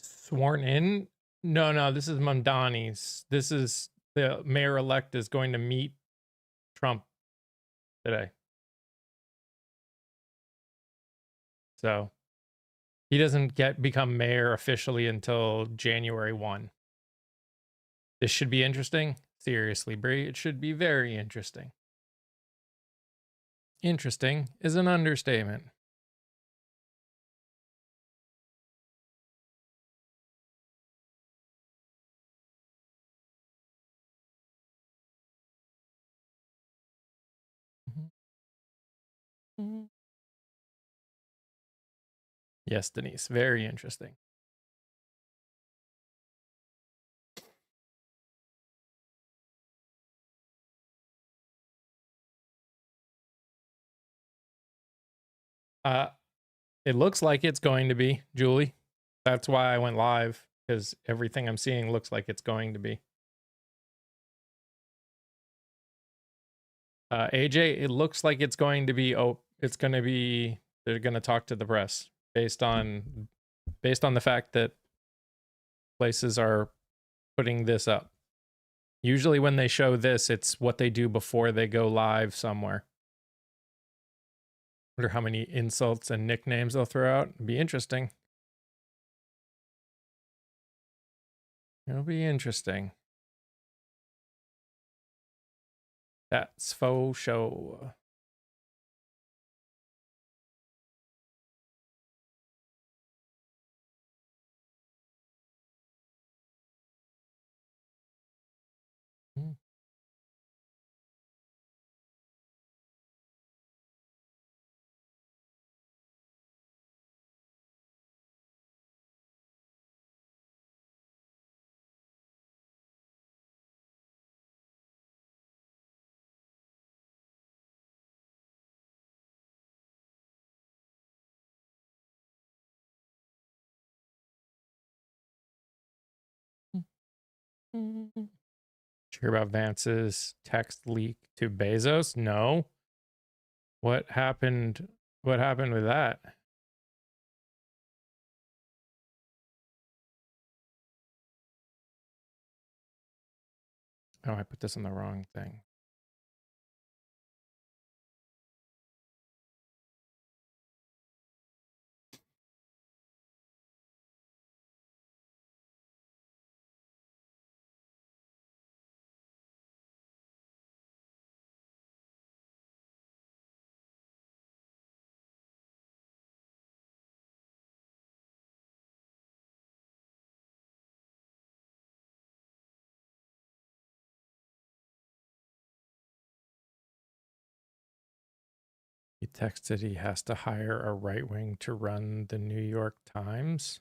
Sworn in? No, this is Mamdani's. This is the mayor-elect is going to meet Trump today. So he doesn't become mayor officially until January 1. This should be interesting. Seriously, Bree, it should be very interesting. Interesting is an understatement. Yes, Denise, very interesting. It looks like it's going to be, Julie. That's why I went live, because everything I'm seeing looks like it's going to be. AJ, it looks like it's going to be, it's going to be, they're going to talk to the press based on the fact that places are putting this up. Usually when they show this, it's what they do before they go live somewhere. Wonder how many insults and nicknames they'll throw out. It'd be interesting. It'll be interesting. That's faux show. Did you hear about Vance's text leak to Bezos? No. What happened? What happened with that? Oh, I put this on the wrong thing. He texted he has to hire a right wing to run the New York Times.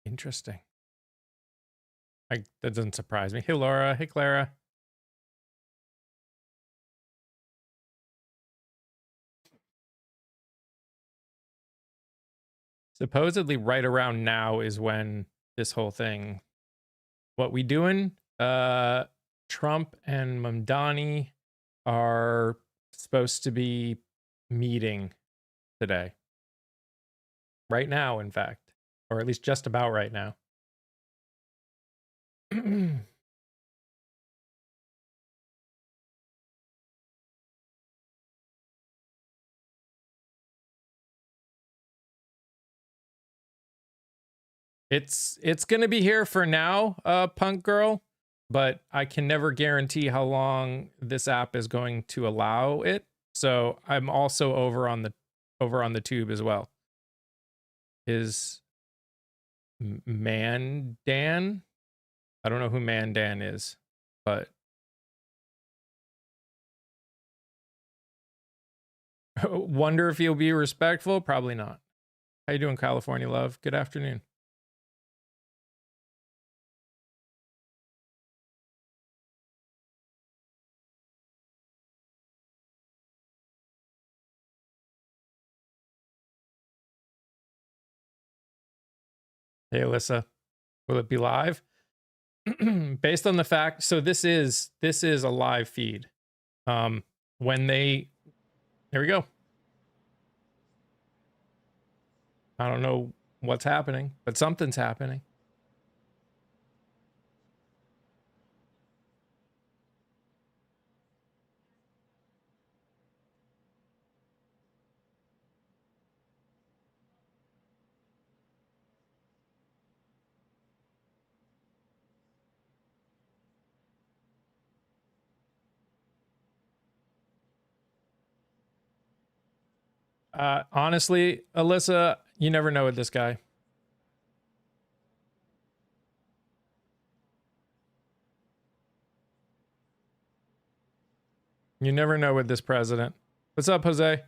Interesting. That doesn't surprise me. Hey, Laura. Hey, Clara. Supposedly right around now is when this whole thing, what we doing? Trump and Mamdani are supposed to be meeting today. Right now, in fact, or at least just about right now. It's gonna be here for now, punk girl, but I can never guarantee how long this app is going to allow it. So I'm also over on the tube as well. Is Mandan? I don't know who Mandan is, but wonder if he'll be respectful. Probably not. How you doing, California love? Good afternoon. Hey, Alyssa, will it be live? Based on the fact, so this is a live feed. When they, there we go. I don't know what's happening, but something's happening. Honestly, Alyssa, you never know with this guy. You never know with this president. What's up, Jose?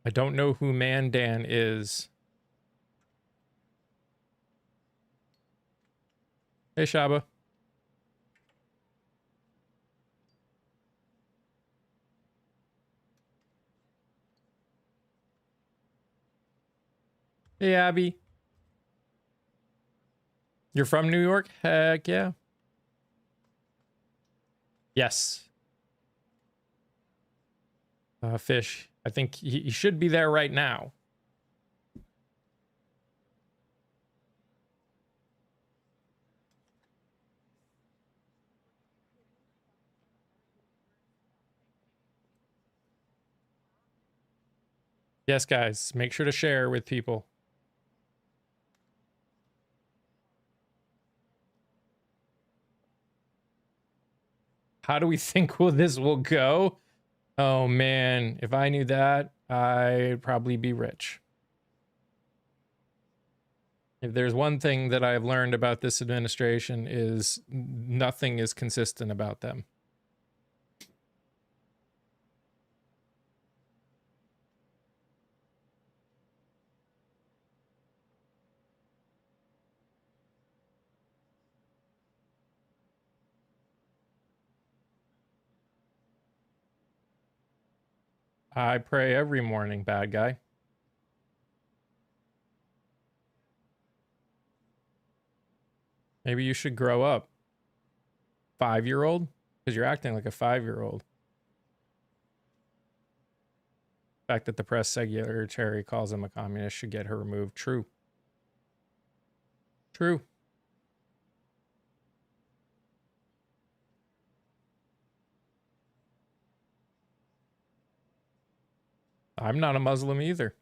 I don't know who Mandan is. Hey, Shaba. Hey, Abby. You're from New York? Heck yeah. Yes. Fish. I think he should be there right now. Yes, guys, make sure to share with people. How do we think this will go? Oh man, if I knew that, I'd probably be rich. If there's one thing that I've learned about this administration is nothing is consistent about them. I pray every morning, bad guy. Maybe you should grow up. 5-year-old? Because you're acting like a 5-year-old. The fact that the press secretary calls him a communist should get her removed. True. True. I'm not a Muslim either.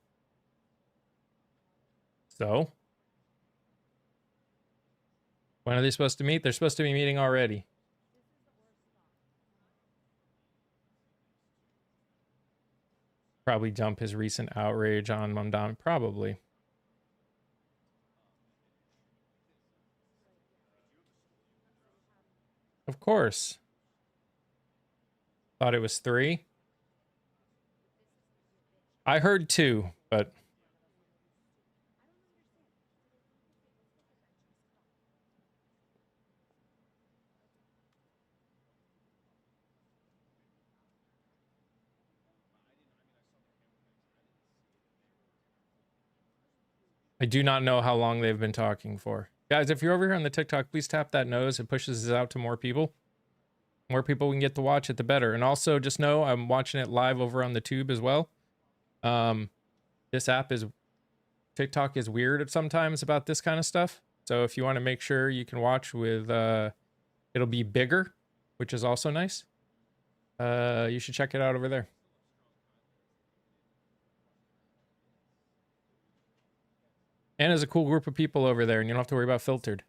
So? When are they supposed to meet? They're supposed to be meeting already. Probably dump his recent outrage on Mamdani. Probably. Of course. Thought it was 3. I heard 2, but I do not know how long they've been talking for. Guys, if you're over here on the TikTok, please tap that nose. It pushes this out to more people. More people we can get to watch it, the better. And also, just know I'm watching it live over on the tube as well. This app is TikTok is weird sometimes about this kind of stuff. So if you want to make sure you can watch with, it'll be bigger, which is also nice. You should check it out over there. And there's a cool group of people over there, and you don't have to worry about filtered.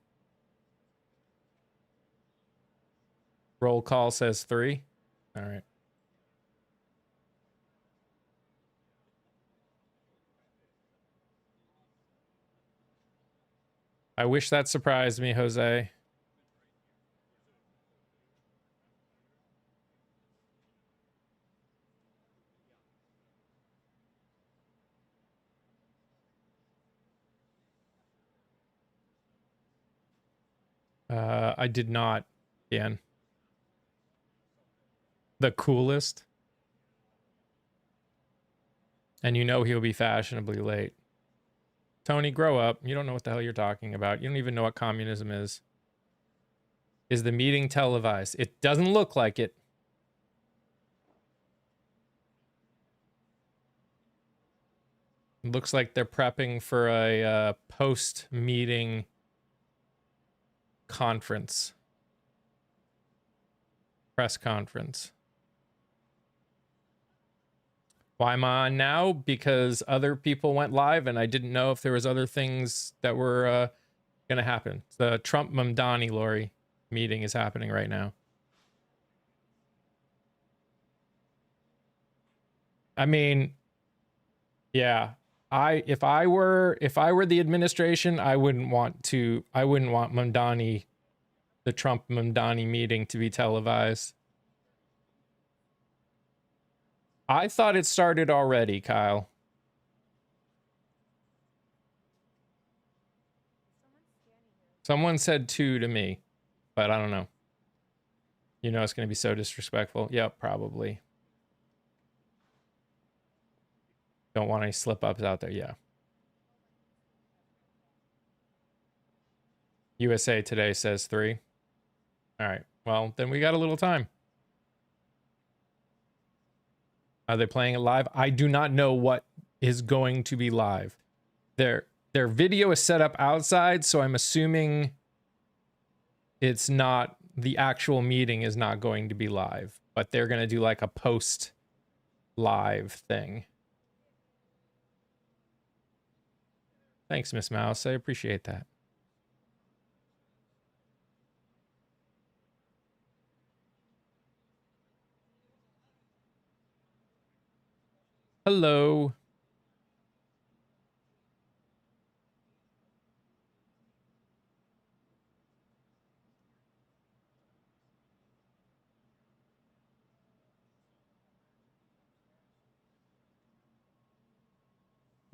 Roll call says 3. All right. I wish that surprised me, Jose. I did not, Dan. The coolest. And you know he'll be fashionably late. Tony, grow up. You don't know what the hell you're talking about. You don't even know what communism is. Is the meeting televised? It doesn't look like it. It looks like they're prepping for a post-meeting conference. Press conference. Why am I on now? Because other people went live and I didn't know if there was other things that were going to happen. The Trump Mamdani Lori meeting is happening right now. I mean, yeah. If I were the administration, I wouldn't want Mamdani, the Trump Mamdani meeting to be televised. I thought it started already, Kyle. Someone said 2 to me, but I don't know. You know it's going to be so disrespectful. Yep, probably. Don't want any slip-ups out there. Yeah. USA Today says 3. All right. Well, then we got a little time. Are they playing it live? I do not know what is going to be live. Their video is set up outside, so I'm assuming it's not, the actual meeting is not going to be live, but they're going to do like a post live thing. Thanks, Miss Mouse. I appreciate that. Hello.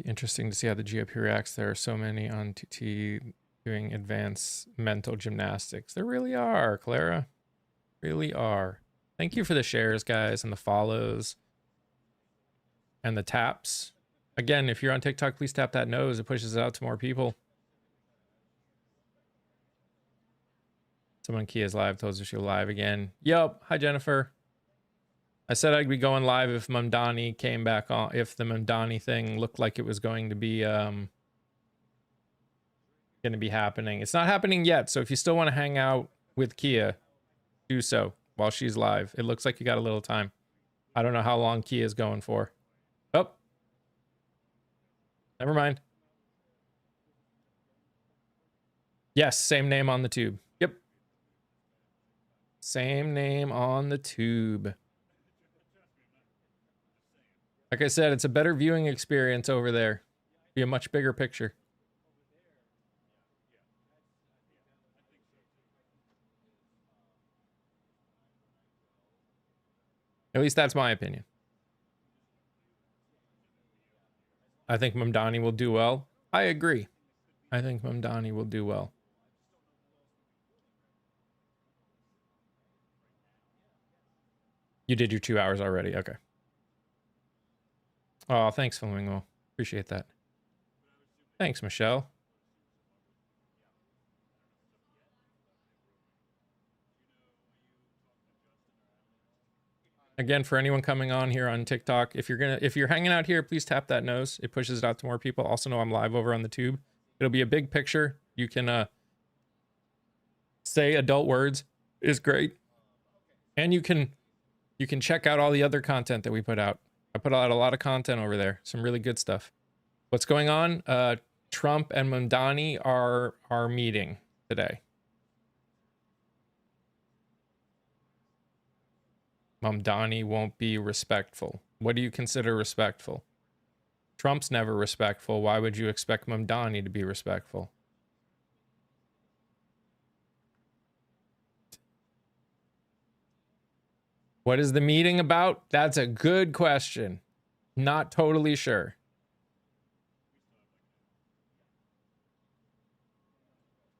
Interesting to see how the GOP reacts. There are so many on TT doing advanced mental gymnastics. There really are, Clara. Really are. Thank you for the shares, guys, and the follows and the taps. Again, if you're on TikTok, please tap that nose. It pushes it out to more people. Someone Kia's live told us she'll live again. Yup. Hi, Jennifer. I said I'd be going live if Mamdani came back on, if the Mamdani thing looked like it was going to be happening. It's not happening yet, so if you still want to hang out with Kia, do so while she's live. It looks like you got a little time. I don't know how long Kia is going for. Oh. Never mind. Yes, same name on the tube. Yep. Same name on the tube. Like I said, it's a better viewing experience over there. Be a much bigger picture. At least that's my opinion. I think Mamdani will do well. I agree. I think Mamdani will do well. You did your 2 hours already. Okay. Oh, thanks, Flamingo. Appreciate that. Thanks, Michelle. Again, for anyone coming on here on TikTok, if you're hanging out here, please tap that nose. It pushes it out to more people. Also know I'm live over on the tube. It'll be a big picture. You can say adult words is great. And you can check out all the other content that we put out. I put out a lot of content over there. Some really good stuff. What's going on? Trump and Mamdani are meeting today. Mamdani won't be respectful. What do you consider respectful? Trump's never respectful. Why would you expect Mamdani to be respectful? What is the meeting about? That's a good question. Not totally sure.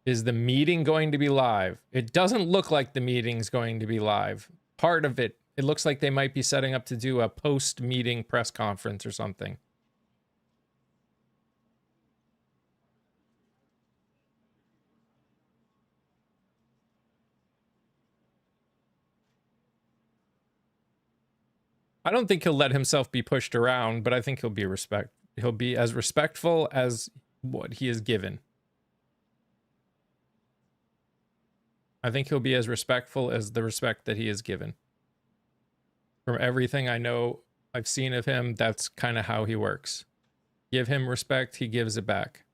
Is the meeting going to be live? It doesn't look like the meeting's going to be live. Part of it, it looks like they might be setting up to do a post-meeting press conference or something. I don't think he'll let himself be pushed around, but I think he'll be as respectful as what he is given. I think he'll be as respectful as the respect that he is given. From everything I know, I've seen of him, that's kind of how he works. Give him respect, he gives it back.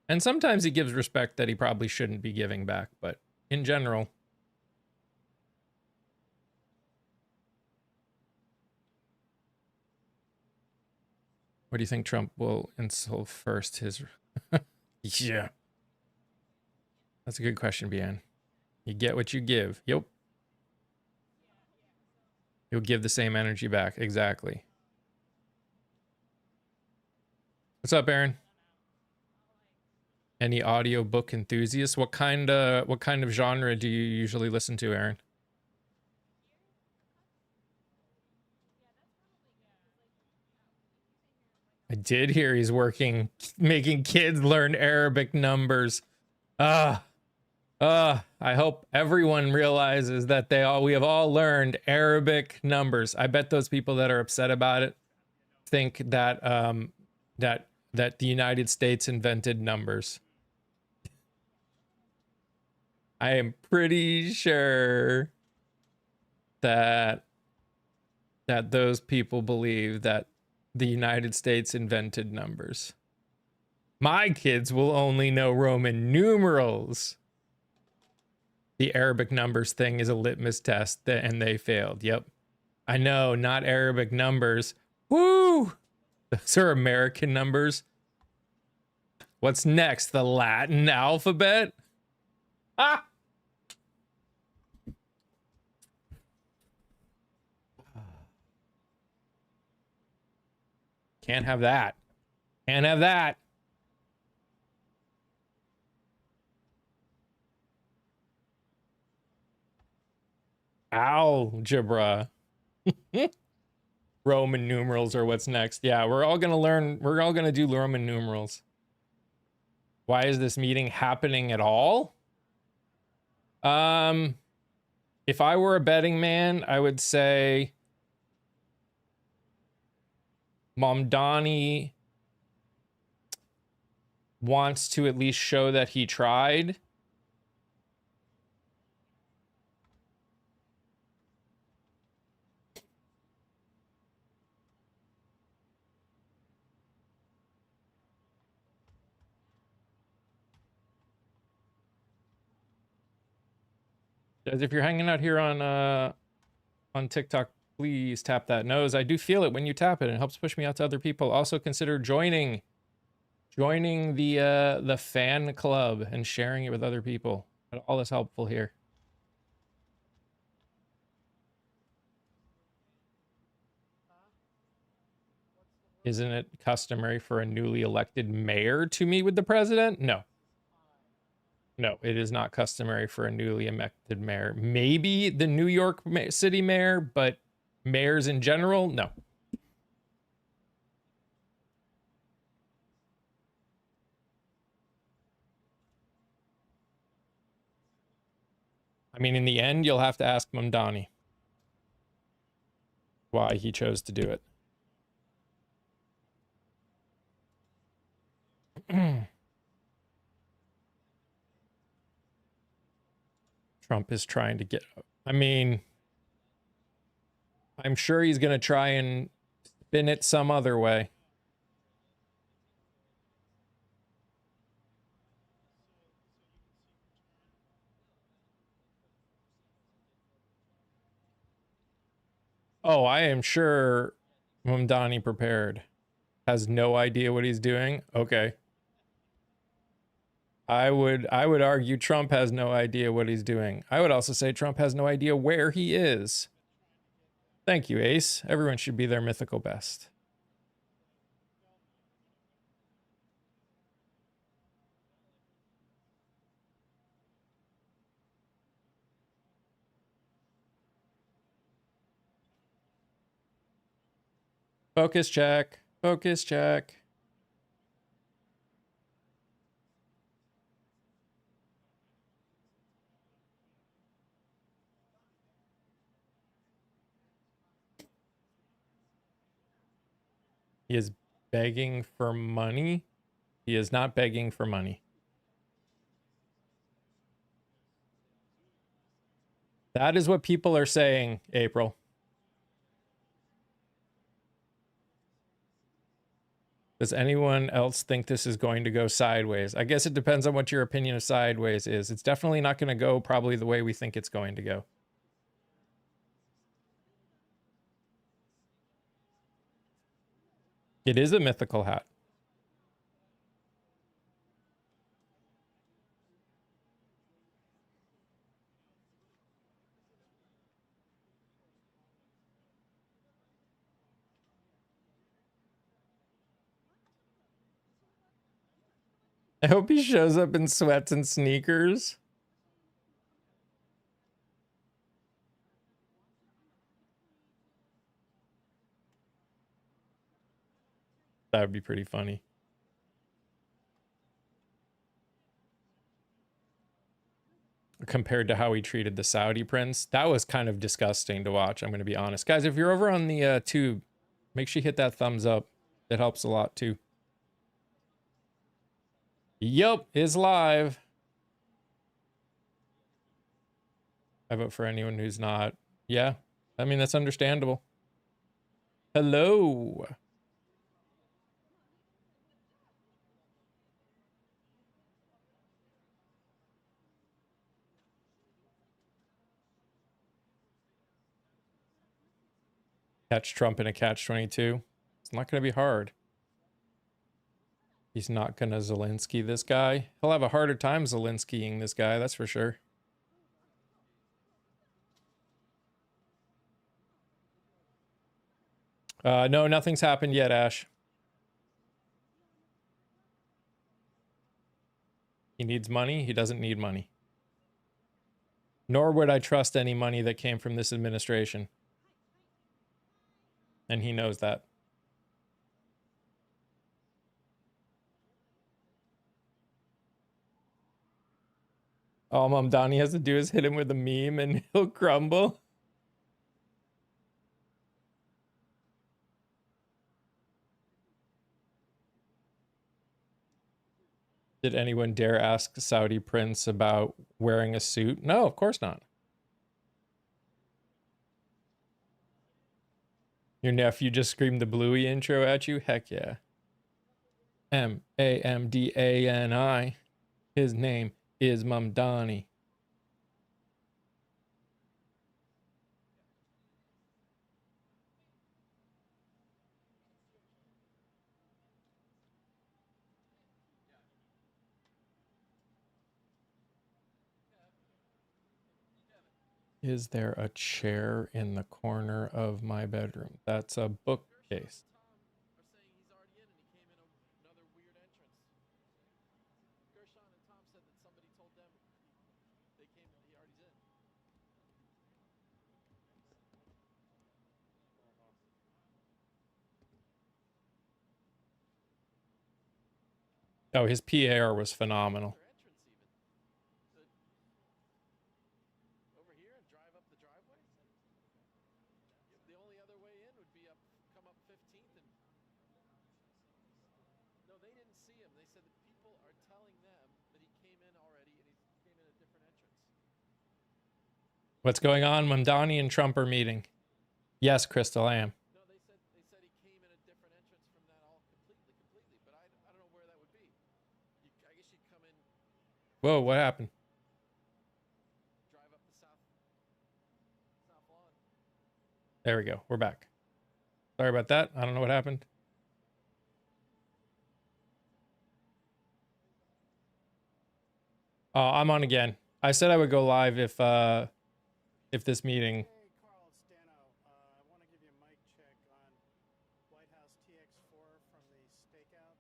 And sometimes he gives respect that he probably shouldn't be giving back, but in general. What do you think Trump will insult first? His yeah. That's a good question, Bian. You get what you give. Yep. You'll give the same energy back. Exactly. What's up, Aaron? Any audiobook enthusiasts? What kind of genre do you usually listen to, Aaron? I did hear he's working, making kids learn Arabic numbers. I hope everyone realizes that we have all learned Arabic numbers. I bet those people that are upset about it think that that the United States invented numbers. I am pretty sure that those people believe that the United States invented numbers. My kids will only know Roman numerals. The Arabic numbers thing is a litmus test, and they failed. Yep. I know, not Arabic numbers. Woo! Those are American numbers. What's next? The Latin alphabet? Ah! Can't have that. Can't have that. Algebra. Roman numerals are what's next. Yeah, we're all gonna do Roman numerals. Why is this meeting happening at all? If I were a betting man, I would say Mamdani wants to at least show that he tried. Guys, if you're hanging out here on TikTok, please tap that nose. I do feel it when you tap it. It helps push me out to other people. Also consider joining the fan club and sharing it with other people. All is helpful here. Isn't it customary for a newly elected mayor to meet with the president? No. No, it is not customary for a newly elected mayor. Maybe the New York City mayor, but mayors in general, no. I mean, in the end, you'll have to ask Mamdani. why he chose to do it. Trump is trying to get, I mean, I'm sure he's going to try and spin it some other way. Oh, I am sure Mamdani prepared. Has no idea what he's doing. Okay. I would argue Trump has no idea what he's doing. I would also say Trump has no idea where he is. Thank you, Ace. Everyone should be their mythical best. Focus check. Focus check. He is begging for money. He is not begging for money. That is what people are saying, April. Does anyone else think this is going to go sideways? I guess it depends on what your opinion of sideways is. It's definitely not going to go probably the way we think it's going to go. It is a mythical hat. I hope he shows up in sweats and sneakers. That would be pretty funny. Compared to how he treated the Saudi prince, that was kind of disgusting to watch. I'm going to be honest. Guys, if you're over on the tube, make sure you hit that thumbs up. It helps a lot too. Yup, is live. I vote for anyone who's not. Yeah, I mean, that's understandable. Hello. Catch Trump in a catch-22. It's not going to be hard. He's not going to Zelensky this guy. He'll have a harder time Zelenskying this guy, that's for sure. No, nothing's happened yet, Ash. He needs money. He doesn't need money. Nor would I trust any money that came from this administration. And he knows that. All Mamdani has to do is hit him with a meme and he'll crumble. Did anyone dare ask Saudi Prince about wearing a suit? No, of course not. Your nephew just screamed the Bluey intro at you? Heck yeah. Mamdani. His name is Mamdani. Is there a chair in the corner of my bedroom? That's a bookcase. Oh, his PR was phenomenal. see him. They said that people are telling them that he came in already and he came in a different entrance. What's going on? Mamdani and Trump are meeting. Yes, Crystal, I am. No, they said he came in a different entrance from that all completely. But I don't know where that would be. I guess you'd come in. Whoa, what happened? Drive up the south lawn. There we go. We're back. Sorry about that. I don't know what happened. Oh, I'm on again. I said I would go live if this meeting. Hey, Carl, it's Dano. I want to give you a mic check on White House TX4 from the stakeout.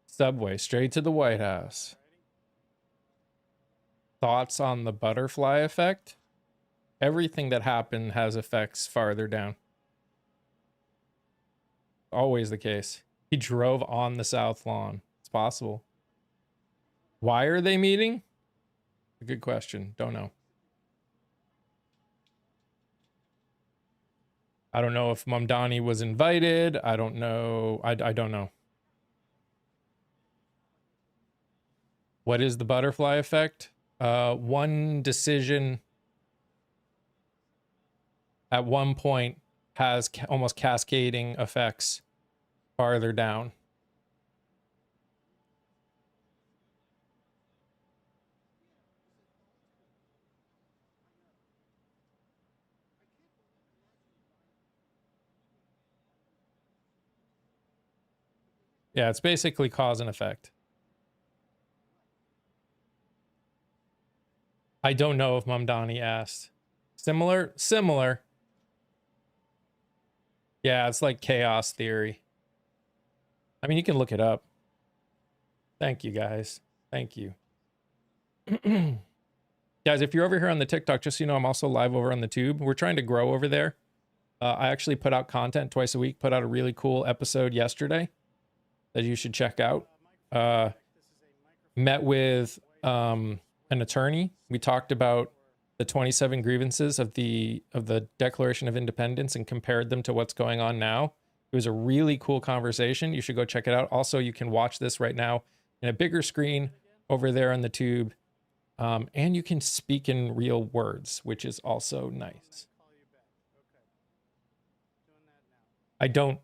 Subway straight to the White House. Thoughts on the butterfly effect? Everything that happened has effects farther down. Always the case. He drove on the South Lawn. It's possible. Why are they meeting? A good question. Don't know. I don't know if Mamdani was invited. I don't know. I don't know. What is the butterfly effect? One decision at one point has almost cascading effects farther down. Yeah, it's basically cause and effect. I don't know if Mamdani asked. Similar? Similar. Yeah, it's like chaos theory. I mean, you can look it up. Thank you, guys. Thank you. Guys, if you're over here on the TikTok, just so you know, I'm also live over on the Tube. We're trying to grow over there. I actually put out content twice a week, put out a really cool episode yesterday that you should check out. Met with an attorney. We talked about the 27 grievances of the Declaration of Independence and compared them to what's going on now. It was a really cool conversation. You should go check it out. Also, you can watch this right now in a bigger screen over there on the Tube. And you can speak in real words, which is also nice. I don't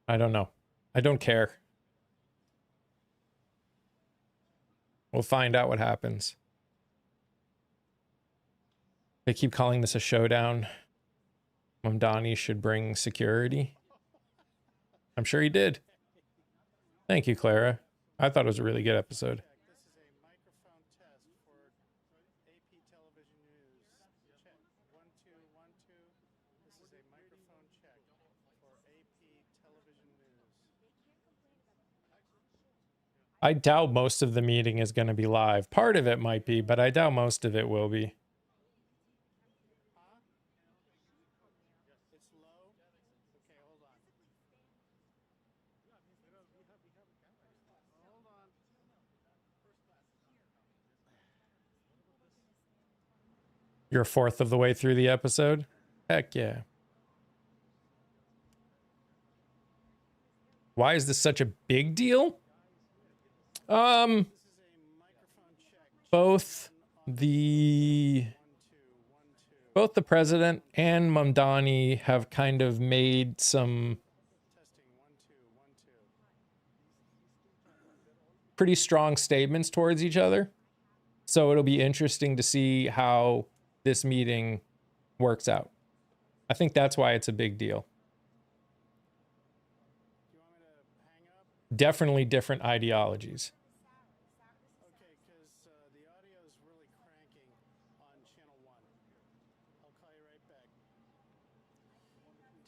know. I don't care. We'll find out what happens. They keep calling this a showdown. Mamdani should bring security. I'm sure he did. Thank you, Clara. I thought it was a really good episode. This is a microphone test for AP television news. Check 1 2 1 2. This is a microphone check for AP television news. I doubt most of the meeting is going to be live. Part of it might be, but I doubt most of it will be. It's low. Okay, hold on. Hold on. You're a fourth of the way through the episode? Heck yeah. Why is this such a big deal? Both the president and Mamdani have kind of made some pretty strong statements towards each other. So it'll be interesting to see how this meeting works out. I think that's why it's a big deal. Do you want me to hang up? Definitely different ideologies. Okay, because the audio is really cranking on channel 1. I'll call you right back.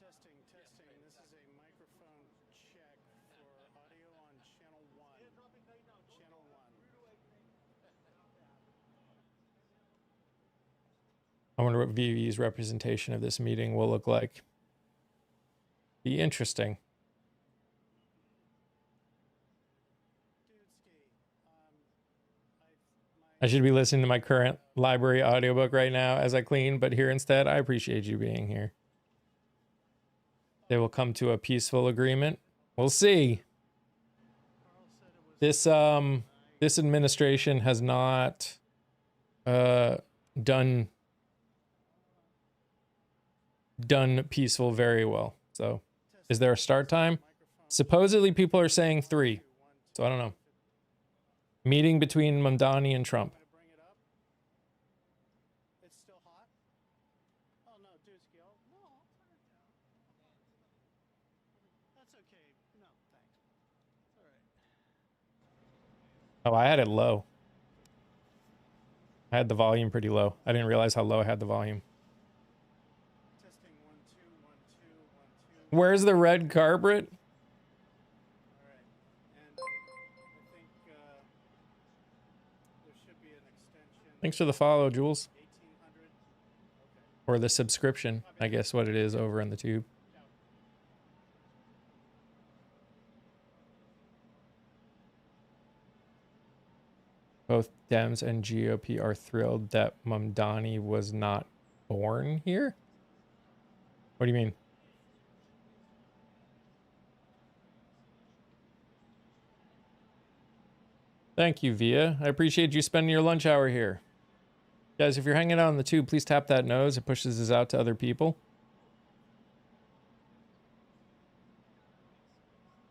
Testing. This is a microphone check for audio on channel 1. Channel 1. I wonder what VV's representation of this meeting will look like. Be interesting. I should be listening to my current library audiobook right now as I clean, but here instead, I appreciate you being here. They will come to a peaceful agreement. We'll see. Carl said it was This administration has not done peaceful very well. So is there a start time? Supposedly people are saying 3. So I don't know. Meeting between Mamdani and Trump. I'm gonna bring it up. It's still hot? Oh no, Dusky, I'll turn it down. That's okay. No, thanks. It's all right. Oh, I had it low. I had the volume pretty low. I didn't realize how low I had the volume. Testing 1 2 1 2 1 2. Where's the red carpet? All right. And I think there should be an extension. Thanks for the follow, Jules. 1800. Okay. Or the subscription, I guess what it is over on the tube. Both Dems and GOP are thrilled that Mamdani was not born here. What do you mean? Thank you, Via. I appreciate you spending your lunch hour here. Guys, if you're hanging out on the tube, please tap that nose. It pushes us out to other people.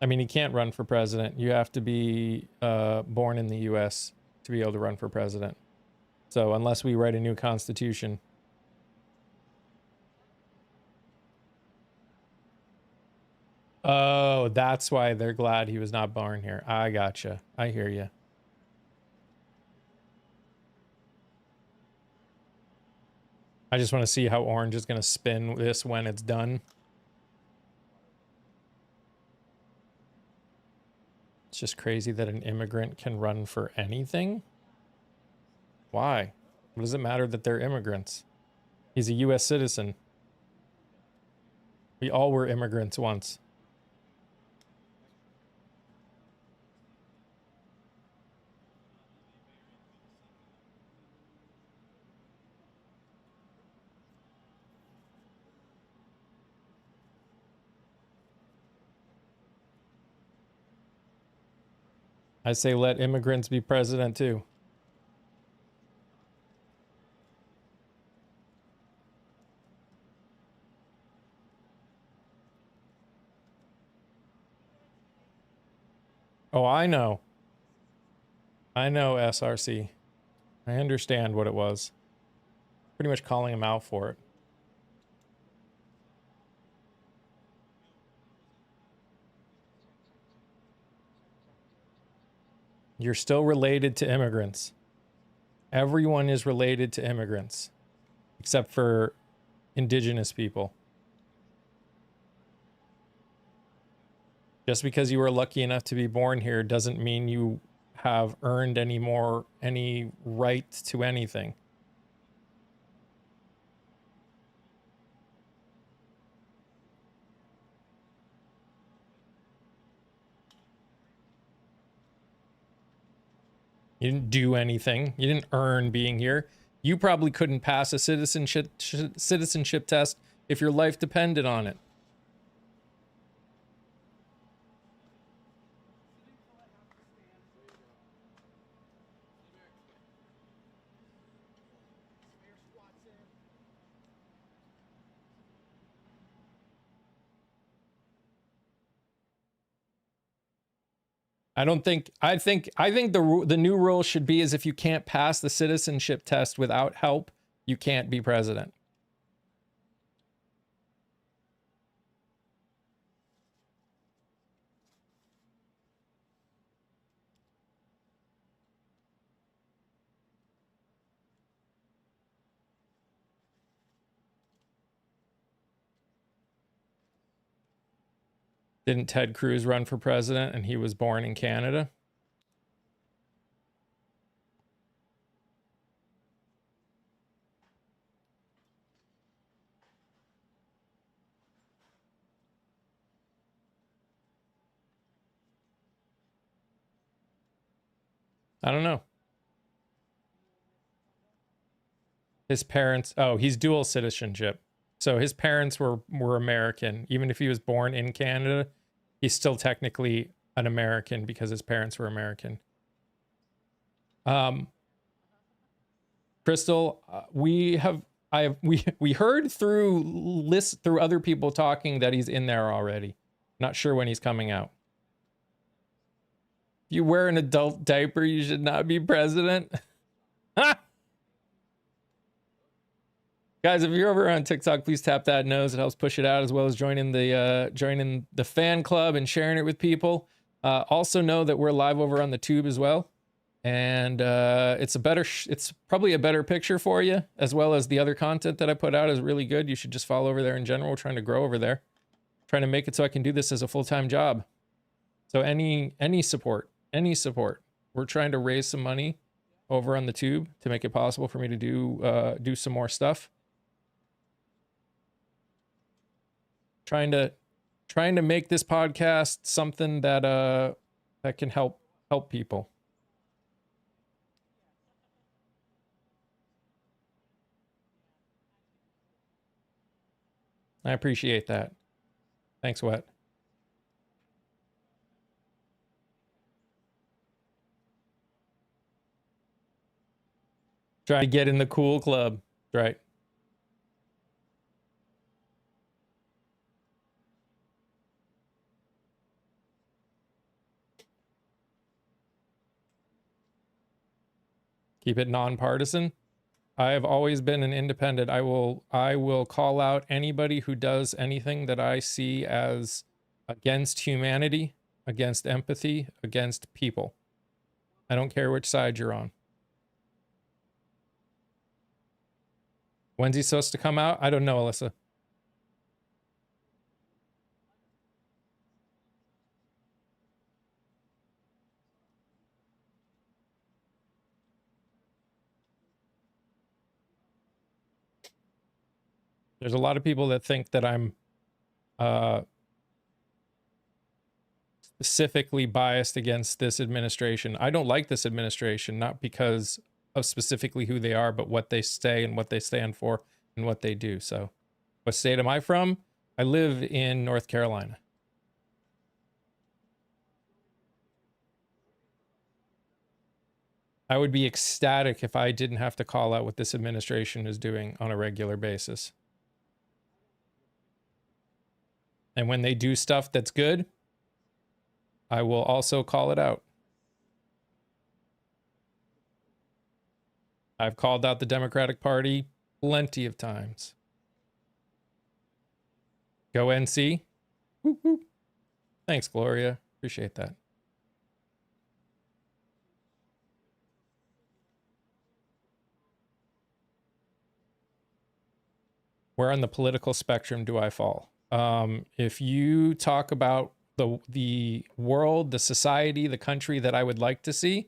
I mean, he can't run for president. You have to be born in the U.S. to be able to run for president. So unless we write a new constitution. Oh, that's why they're glad he was not born here. I gotcha. I hear you. I just want to see how Orange is going to spin this when it's done. It's just crazy that an immigrant can run for anything. Why? What does it matter that they're immigrants? He's a U.S. citizen. We all were immigrants once. I say let immigrants be president too. Oh, I know. I know, SRC. I understand what it was. Pretty much calling him out for it. You're still related to immigrants. Everyone is related to immigrants, except for indigenous people. Just because you were lucky enough to be born here doesn't mean you have earned any right to anything. You didn't do anything. You didn't earn being here. You probably couldn't pass a citizenship test if your life depended on it. I think the new rule should be is if you can't pass the citizenship test without help, you can't be president. Didn't Ted Cruz run for president and he was born in Canada? I don't know. His parents, oh, he's dual citizenship. So his parents were American. Even if he was born in Canada, He's still technically an American because his parents were American. Crystal, we heard through other people talking that he's in there already. Not sure when he's coming out. If you wear an adult diaper, you should not be president. Guys, if you're over on TikTok, please tap that nose. It helps push it out, as well as joining the fan club and sharing it with people. Also know that we're live over on the tube as well, and it's probably a better picture for you, as well as the other content that I put out is really good. You should just follow over there in general. We're trying to grow over there, trying to make it so I can do this as a full-time job. So any support, we're trying to raise some money over on the tube to make it possible for me to do some more stuff. Trying to make this podcast something that can help people. I appreciate that. Thanks, Wet. Trying to get in the cool club, right? Keep it nonpartisan. I have always been an independent. I will call out anybody who does anything that I see as against humanity, against empathy, against people. I don't care which side you're on. When's he supposed to come out? I don't know, Alyssa. There's a lot of people that think that I'm specifically biased against this administration. I don't like this administration, not because of specifically who they are, but what they say and what they stand for and what they do. So, what state am I from? I live in North Carolina. I would be ecstatic if I didn't have to call out what this administration is doing on a regular basis. And when they do stuff that's good, I will also call it out. I've called out the Democratic Party plenty of times. Go NC. Whoop, whoop. Thanks, Gloria. Appreciate that. Where on the political spectrum do I fall? If you talk about the world, the society, the country that I would like to see,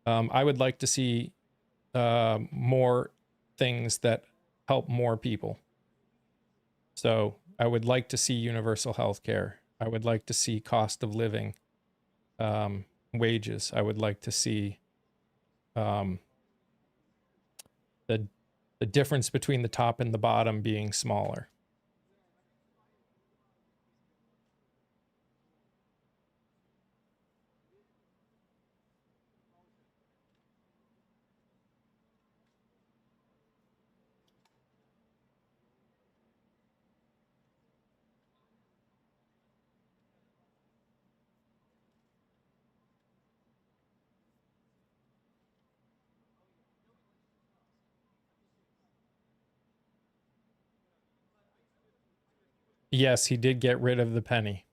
I would like to see more things that help more people. So I would like to see universal health care. I would like to see cost of living, wages. I would like to see the difference between the top and the bottom being smaller. Yes, he did get rid of the penny.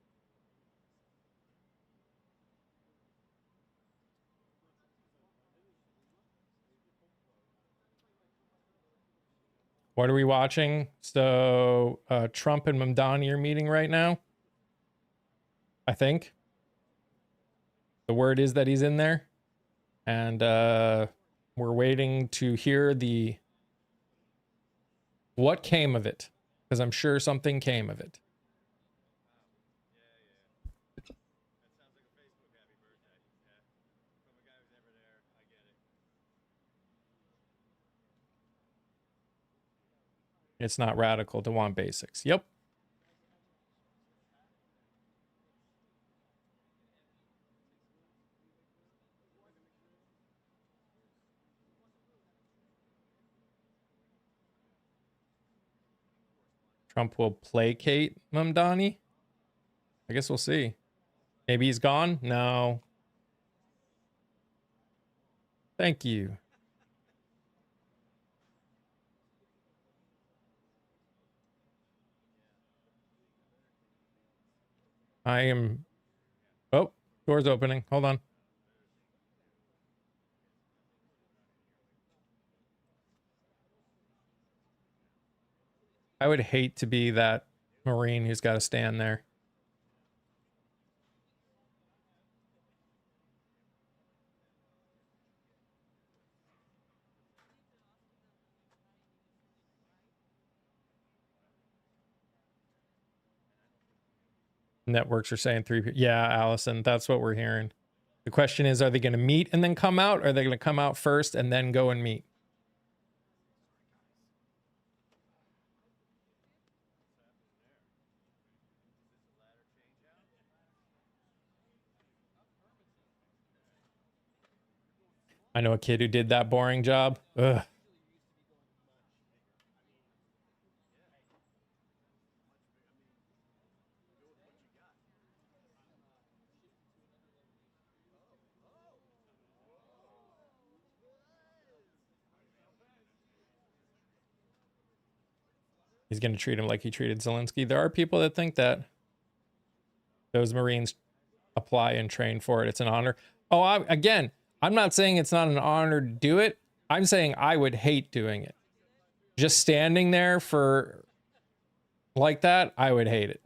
What are we watching? So Trump and Mamdani are meeting right now. I think. The word is that he's in there. And we're waiting to hear what came of it. Because I'm sure something came of it. It's not radical to want basics. Yep. Trump will placate Mamdani. I guess we'll see. Maybe he's gone? No. Thank you. I am... Oh, door's opening. Hold on. I would hate to be that Marine who's got to stand there. Networks are saying 3 people. Yeah, Allison, that's what we're hearing. The question is, are they going to meet and then come out? Or are they going to come out first and then go and meet? I know a kid who did that boring job. Ugh. He's going to treat him like he treated Zelensky. There are people that think that those Marines apply and train for it. It's an honor. Oh, again, I'm not saying it's not an honor to do it. I'm saying I would hate doing it. Just standing there for like that, I would hate it.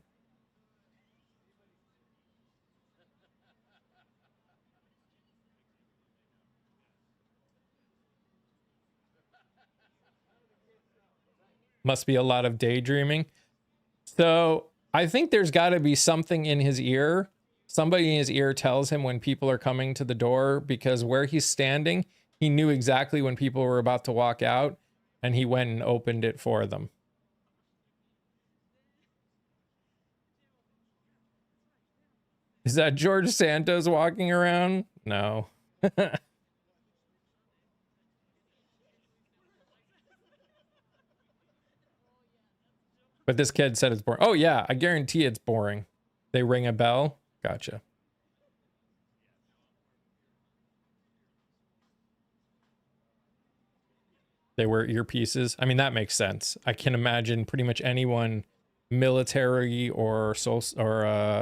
Must be a lot of daydreaming. So I think there's got to be something in his ear. Somebody in his ear tells him when people are coming to the door, because where he's standing, he knew exactly when people were about to walk out, and he went and opened it for them. Is that George Santos walking around? No. But this kid said it's boring. Oh, yeah, I guarantee it's boring. They ring a bell. Gotcha. They wear earpieces. I mean, that makes sense. I can imagine pretty much anyone, military or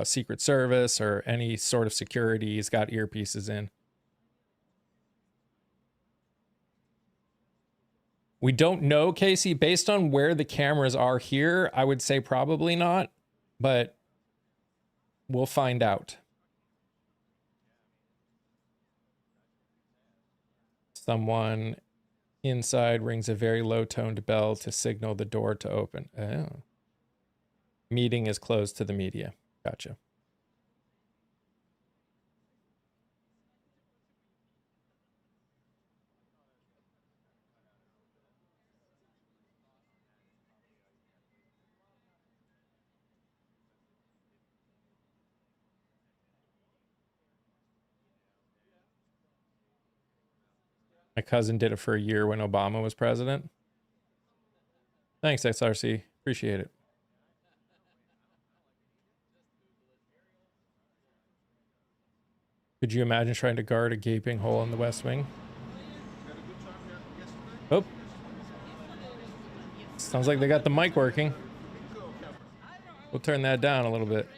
Secret Service or any sort of security, has got earpieces in. We don't know, Casey. Based on where the cameras are here, I would say probably not, but we'll find out. Someone inside rings a very low-toned bell to signal the door to open. Oh. Meeting is closed to the media. Gotcha. My cousin did it for a year when Obama was president. Thanks, XRC. Appreciate it. Could you imagine trying to guard a gaping hole in the West Wing? Oh. Sounds like they got the mic working. We'll turn that down a little bit.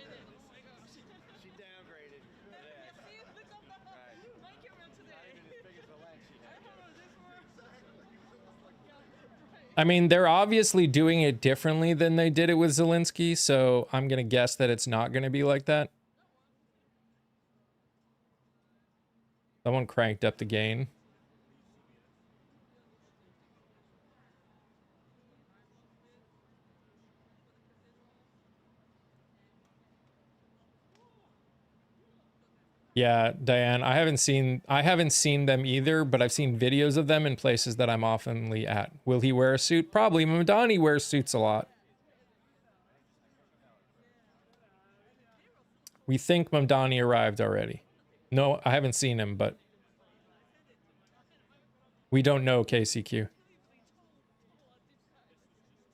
I mean, they're obviously doing it differently than they did it with Zelensky, so I'm going to guess that it's not going to be like that. Someone cranked up the gain. Yeah, Diane, I haven't seen them either, but I've seen videos of them in places that I'm oftenly at. Will he wear a suit? Probably. Mamdani wears suits a lot. We think Mamdani arrived already. No, I haven't seen him, but we don't know, KCQ.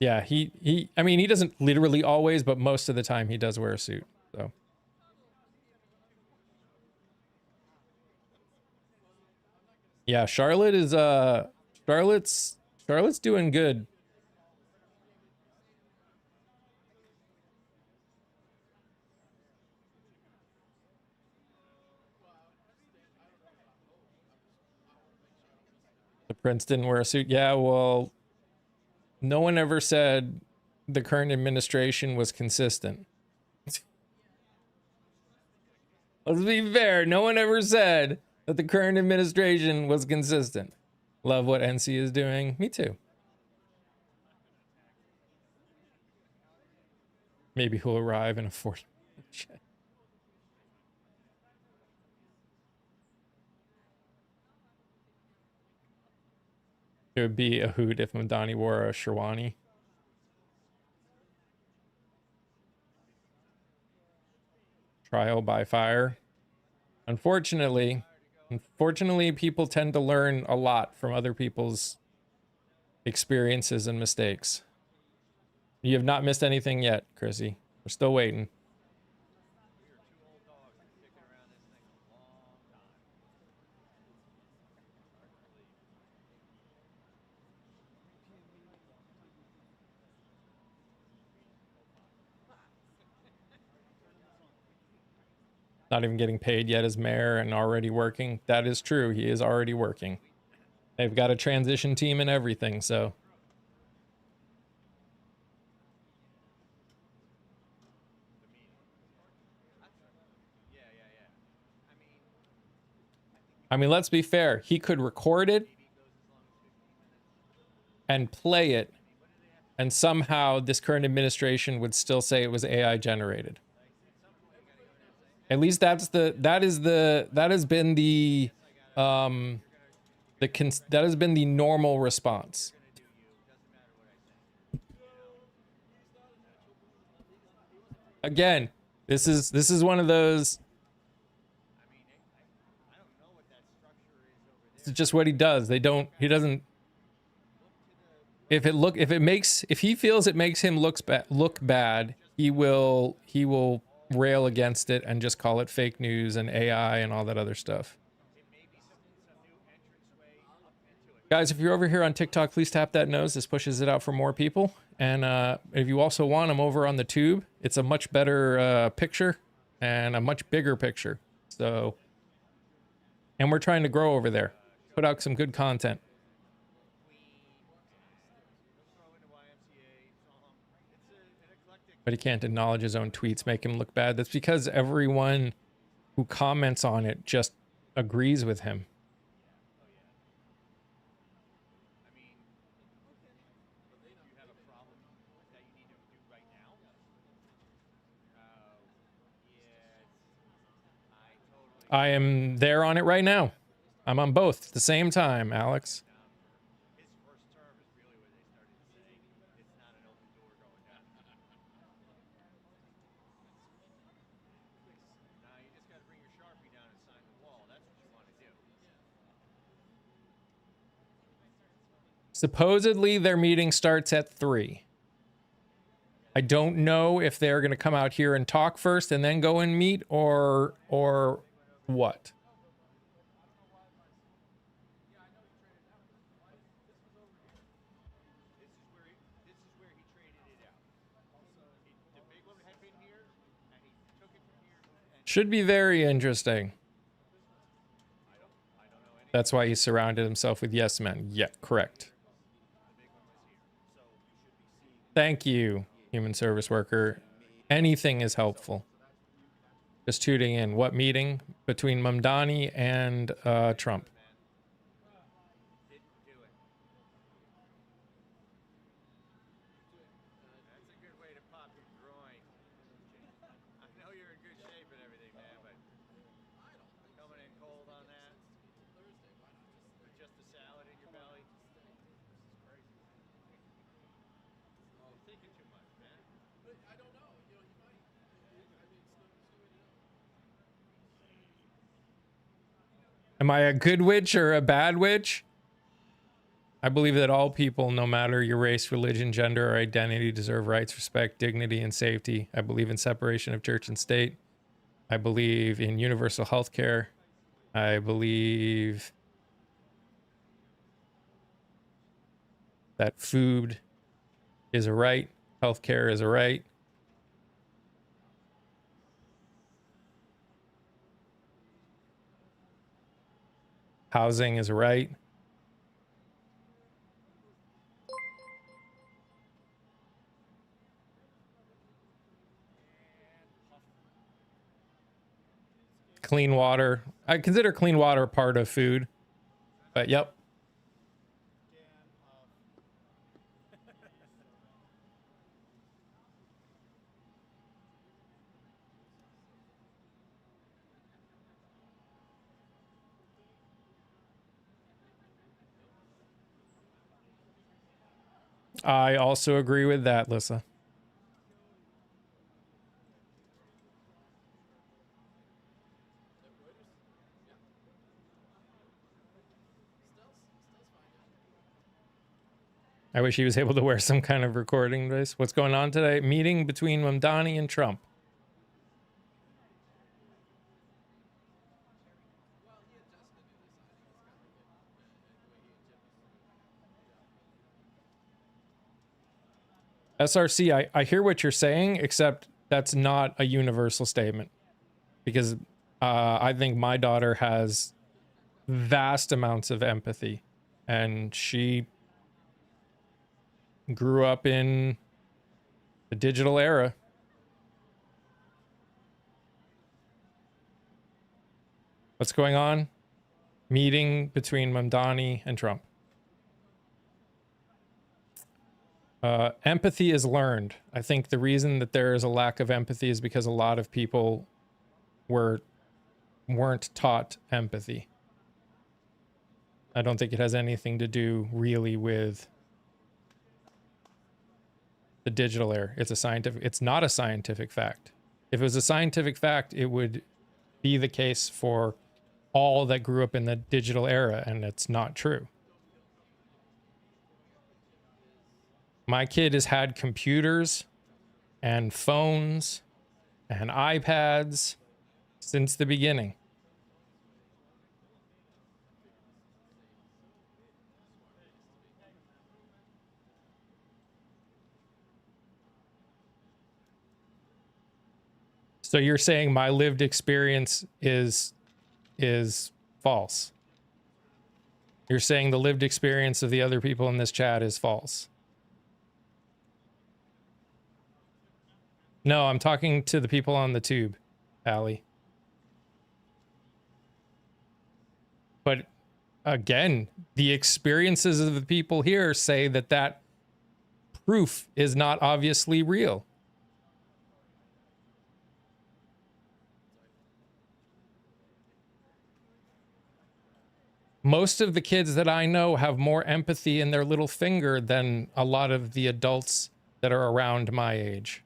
Yeah, I mean, he doesn't literally always, but most of the time he does wear a suit. So yeah, Charlotte is Charlotte's doing good. The prince didn't wear a suit. Yeah, well, no one ever said the current administration was consistent. Let's be fair. No one ever said that the current administration was consistent. Love what NC is doing. Me too. Maybe he'll arrive in a Ford. It would be a hoot if Mamdani wore a Sherwani. Trial by fire. Unfortunately, people tend to learn a lot from other people's experiences and mistakes. You have not missed anything yet, Chrissy. We're still waiting. Not even getting paid yet as mayor and already working. That is true. He is already working. They've got a transition team and everything, so. I mean, let's be fair. He could record it and play it, and somehow this current administration would still say it was AI generated. At least that has been the that has been the normal response. Again, this is one of those. This is just what he does. He doesn't. If he feels it makes him look bad, he will rail against it and just call it fake news and AI and all that other stuff. Guys, if you're over here on TikTok, please tap that nose. This pushes it out for more people. And if you also want, I'm over on the tube. It's a much better picture and a much bigger picture. So, and we're trying to grow over there. Put out some good content. But he can't acknowledge his own tweets, make him look bad. That's because everyone who comments on it just agrees with him. I am there on it right now. I'm on both at the same time, Alex. Supposedly their meeting starts at 3. I don't know if they're going to come out here and talk first and then go and meet or what. Should be very interesting. That's why he surrounded himself with yes men. Yeah, correct. Thank you, human service worker. Anything is helpful. Just tuning in. What meeting between Mamdani and Trump? Am I a good witch or a bad witch? I believe that all people, no matter your race, religion, gender, or identity, deserve rights, respect, dignity, and safety. I believe in separation of church and state. I believe in universal health care. I believe that food is a right, healthcare is a right. Housing is a right. Clean water. I consider clean water part of food. But yep. I also agree with that, Lissa. I wish he was able to wear some kind of recording device. What's going on today? Meeting between Mamdani and Trump. SRC, I hear what you're saying, except that's not a universal statement. Because I think my daughter has vast amounts of empathy. And she grew up in the digital era. What's going on? Meeting between Mamdani and Trump. Empathy is learned. I think the reason that there is a lack of empathy is because a lot of people weren't taught empathy. I don't think it has anything to do really with the digital era. It's not a scientific fact. If it was a scientific fact, it would be the case for all that grew up in the digital era, and it's not true. My kid has had computers and phones and iPads since the beginning. So you're saying my lived experience is false. You're saying the lived experience of the other people in this chat is false. No, I'm talking to the people on the tube, Allie. But again, the experiences of the people here say that that proof is not obviously real. Most of the kids that I know have more empathy in their little finger than a lot of the adults that are around my age.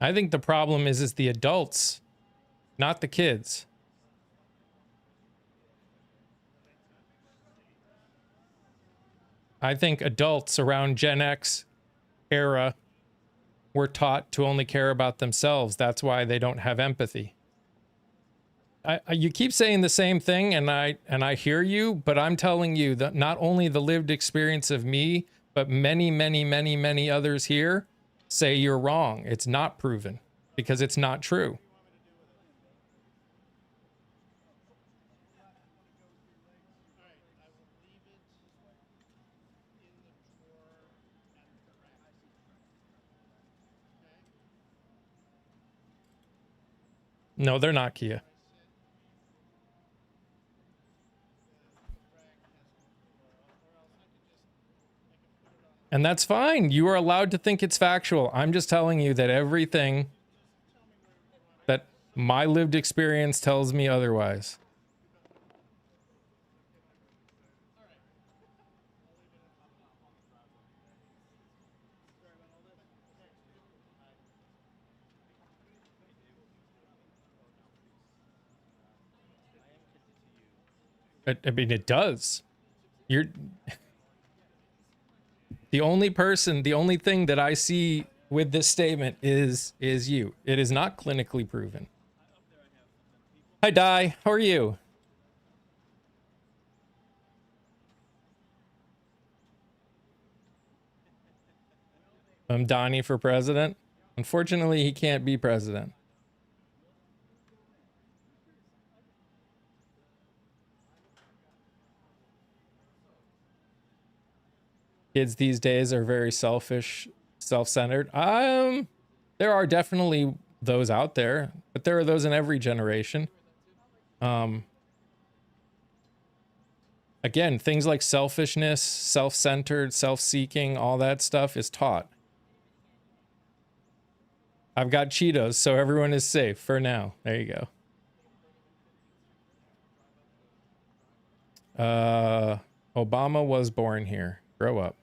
I think the problem is the adults, not the kids. I think adults around Gen X era were taught to only care about themselves. That's why they don't have empathy. You keep saying the same thing, and I hear you, but I'm telling you that not only the lived experience of me, but many others here say you're wrong. It's not proven because it's not true. No, they're not, Kia. And that's fine. You are allowed to think it's factual. I'm just telling you that everything that My lived experience tells me otherwise. I mean, it does. You're the only thing that I see with this statement is you. It is not clinically proven. Hi, Di. How are you? I'm Donnie for president. Unfortunately, he can't be president. Kids these days are very selfish, self-centered. There are definitely those out there, but there are those in every generation. Again, things like selfishness, self-centered, self-seeking, all that stuff is taught. I've got Cheetos, so everyone is safe for now. There you go. Obama was born here. Grow up.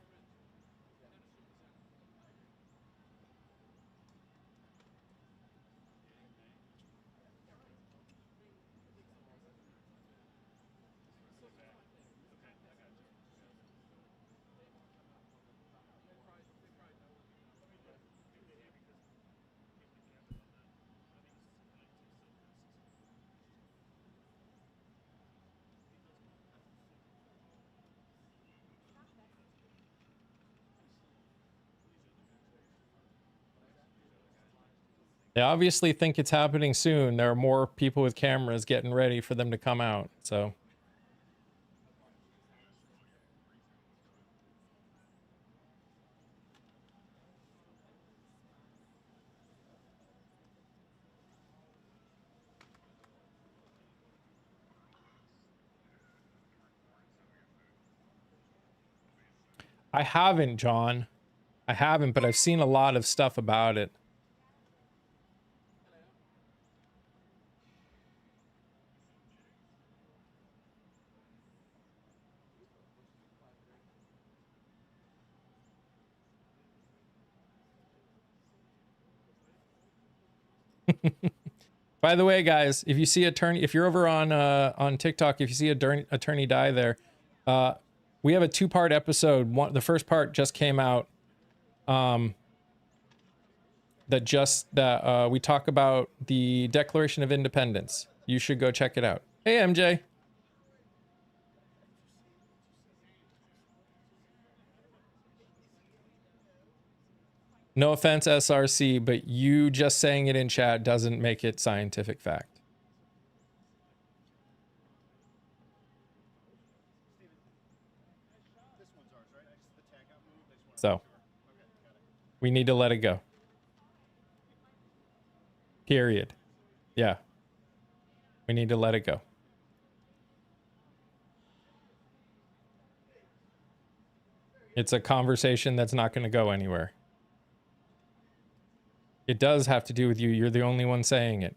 They obviously think it's happening soon. There are more people with cameras getting ready for them to come out. I haven't, John. I haven't, but I've seen a lot of stuff about it. By the way, guys, if you see attorney, if you're over on TikTok, if you see attorney die there, we have a 2-part episode. The first part just came out. That we talk about the Declaration of Independence. You should go check it out. Hey, MJ. No offense, SRC, but you just saying it in chat doesn't make it scientific fact. So, we need to let it go. Period. Yeah. We need to let it go. It's a conversation that's not going to go anywhere. It does have to do with you. You're the only one saying it.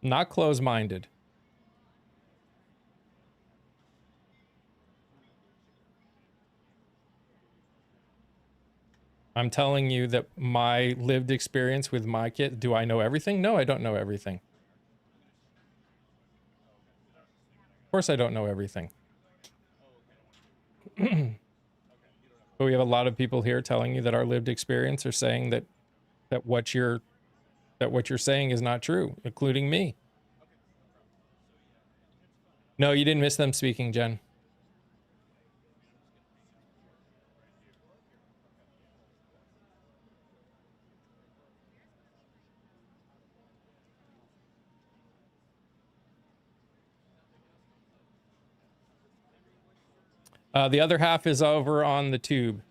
Not close-minded. I'm telling you that my lived experience with my kid, do I know everything? No, I don't know everything. Of course I don't know everything. But we have a lot of people here telling you that our lived experience are saying that what you're saying is not true, including me. No, you didn't miss them speaking, Jen. The other half is over on the tube.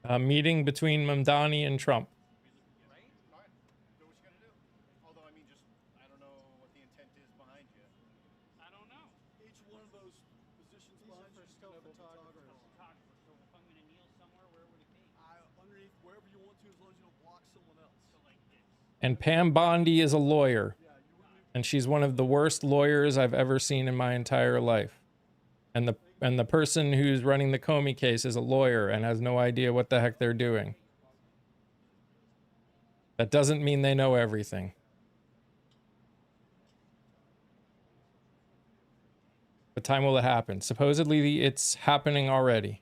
A meeting between Mamdani and Trump. Right? All right. Do what you gotta do. Although, I mean, just, I don't know what the intent is behind you. I don't know. Each one of those positions These are behind for you still can have a photographers. photographer. So if I'm gonna kneel somewhere, where would it be? Underneath, wherever you want to, as long as you don't block someone else. So like this. And Pam Bondi is a lawyer. Yeah, you wouldn't. And she's one of the worst lawyers I've ever seen in my entire life. And the person who's running the Comey case is a lawyer and has no idea what the heck they're doing. That doesn't mean they know everything. What time will it happen? Supposedly it's happening already.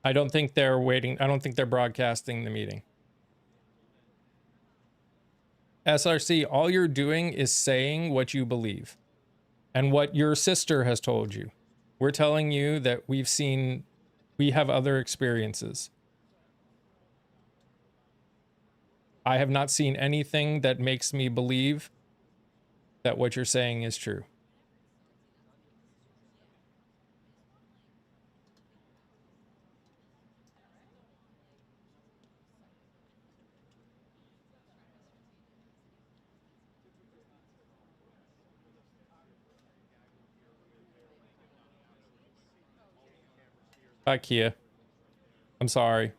I don't think they're waiting. I don't think they're broadcasting the meeting. SRC, all you're doing is saying what you believe and what your sister has told you. We're telling you that we have other experiences. I have not seen anything that makes me believe that what you're saying is true. Bye, Kia. I'm sorry.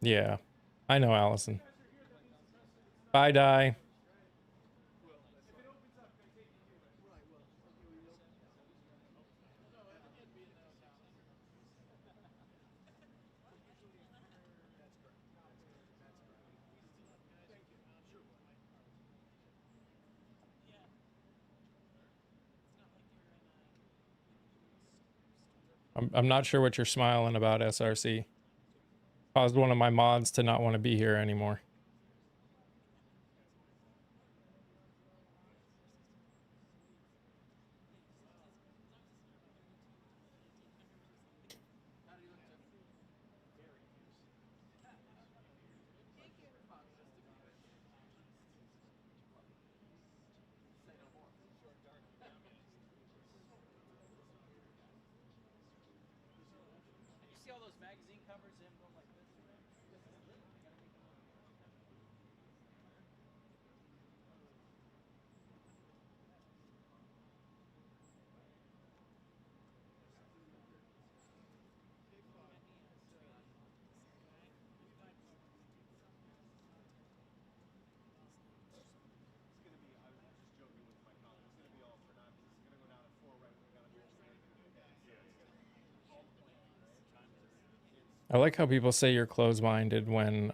Yeah, I know, Allison. Bye, Di. I'm not sure what you're smiling about, SRC. Caused one of my mods to not want to be here anymore. You see all those magazine covers in going like this? I like how people say you're closed-minded when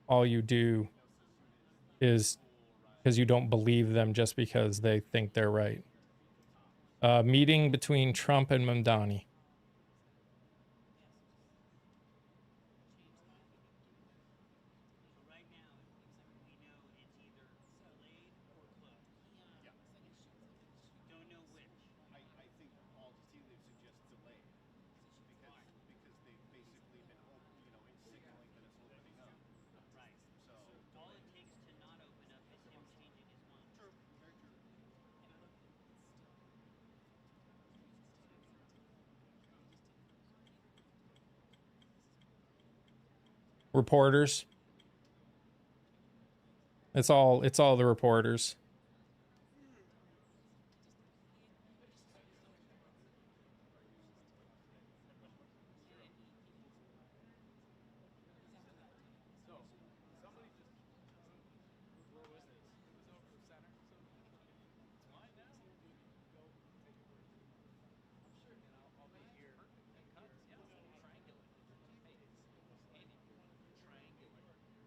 all you do is because you don't believe them just because they think they're right. Meeting between Trump and Mamdani. Right now, we know it's either delayed or closed. Don't know which. I think all tea leaves suggest delayed because they've basically been signaling that it's opening up. Right. So All it takes to not open up is him changing his mind. true, very true. reporters. It's all the reporters.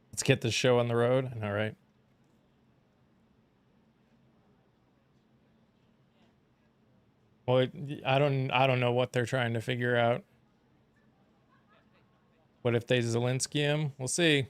Let's get this show on the road. All right. Well, I don't know what they're trying to figure out. What if they Zelensky him? We'll see.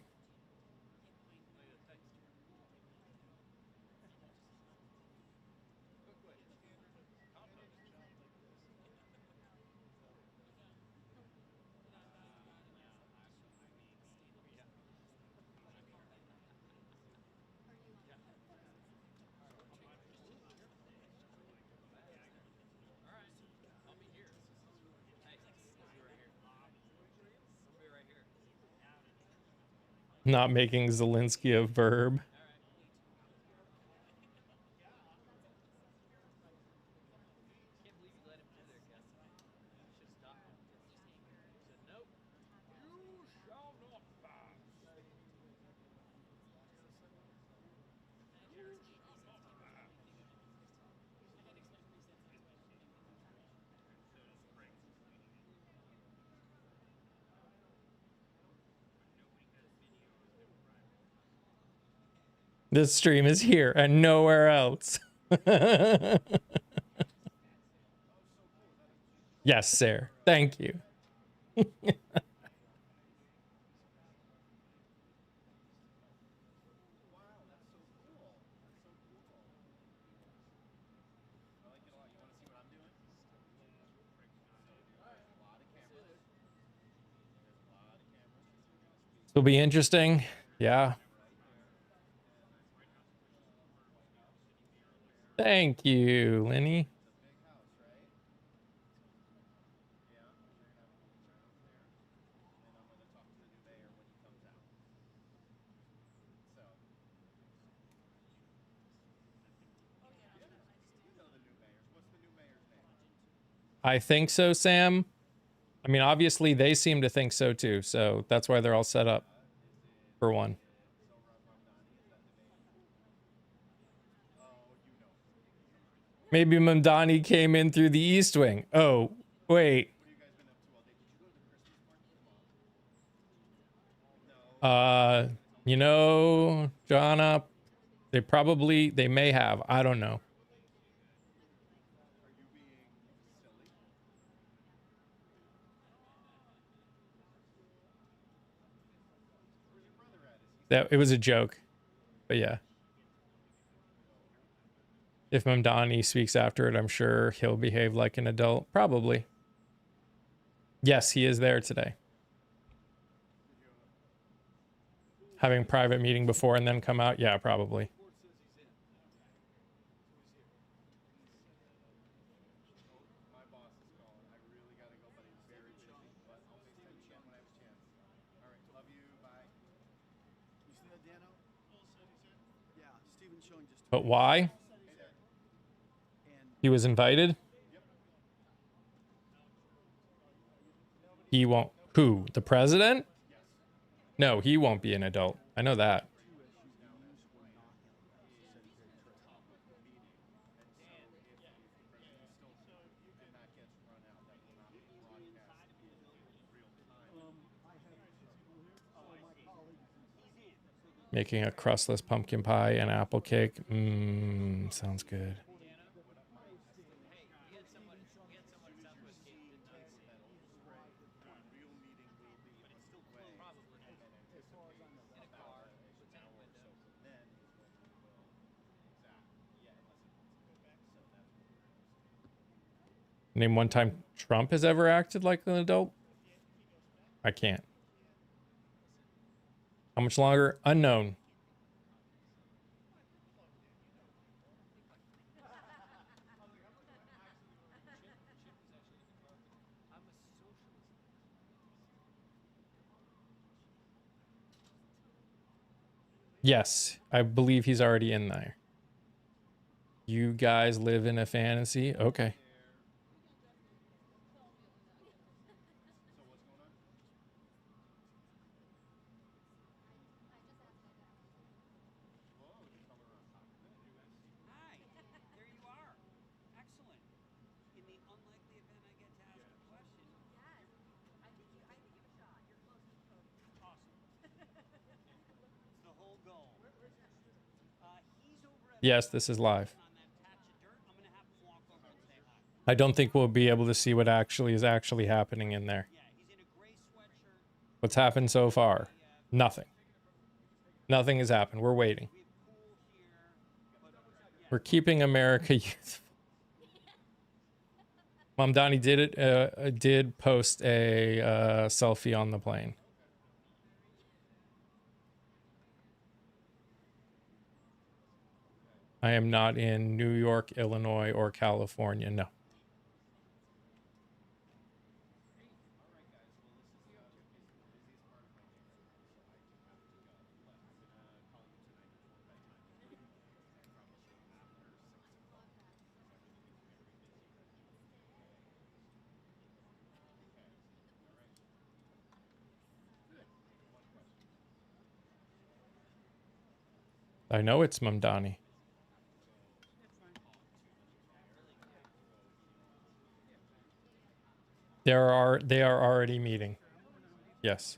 Not making Zelensky a verb. This stream is here and nowhere else. Yes, sir. Thank you. It'll be interesting. Yeah. Thank you, Lenny. I think so, Sam. I mean, obviously they seem to think so too, so that's why they're all set up for one. Maybe Mamdani came in through the East Wing. Oh, wait. You know, Jonna, they may have. I don't know. That it was a joke, but yeah. If Mamdani speaks after it, I'm sure he'll behave like an adult. Probably. Yes, he is there today. Having private meeting before and then come out? Yeah, probably. But why? He was invited? He won't. Who? The president? No, he won't be an adult. I know that. Making a crustless pumpkin pie and apple cake. Sounds good. Name one time Trump has ever acted like an adult? I can't. How much longer? Unknown. Yes, I believe he's already in there. You guys live in a fantasy? Okay. So what's going on? Whoa, the color on top of it. Hi, there you are. Excellent. In the unlikely event I get to ask a question. Awesome. It's the whole goal. He's over at Yes, this is live. on that patch of dirt. I'm gonna have him walk over and say hi. I don't think we'll be able to see what actually is happening in there. Yeah, he's in a gray sweatshirt. What's happened so far? Nothing. Nothing has happened. We're waiting. We have pool here, but yeah, We're keeping America youthful. Mamdani did post a selfie on the plane. I am not in New York, Illinois, or California. No. I know it's Mamdani. They are already meeting. Yes.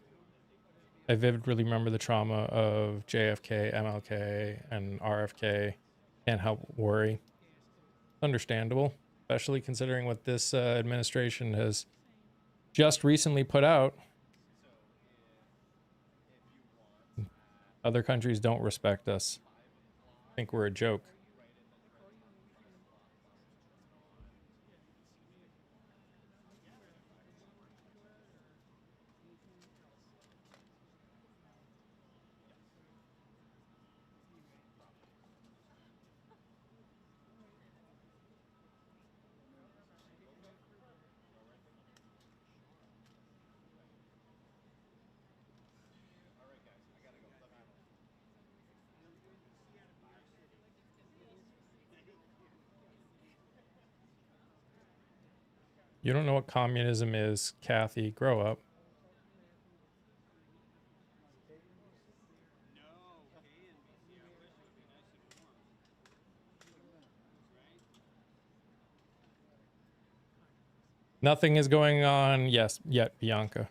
I vividly remember the trauma of JFK, MLK, and RFK. Can't help worry. Understandable, especially considering what this administration has just recently put out. Other countries don't respect us. Think we're a joke. You don't know what communism is, Kathy. Grow up. Nothing is going on, yes, yet, Bianca.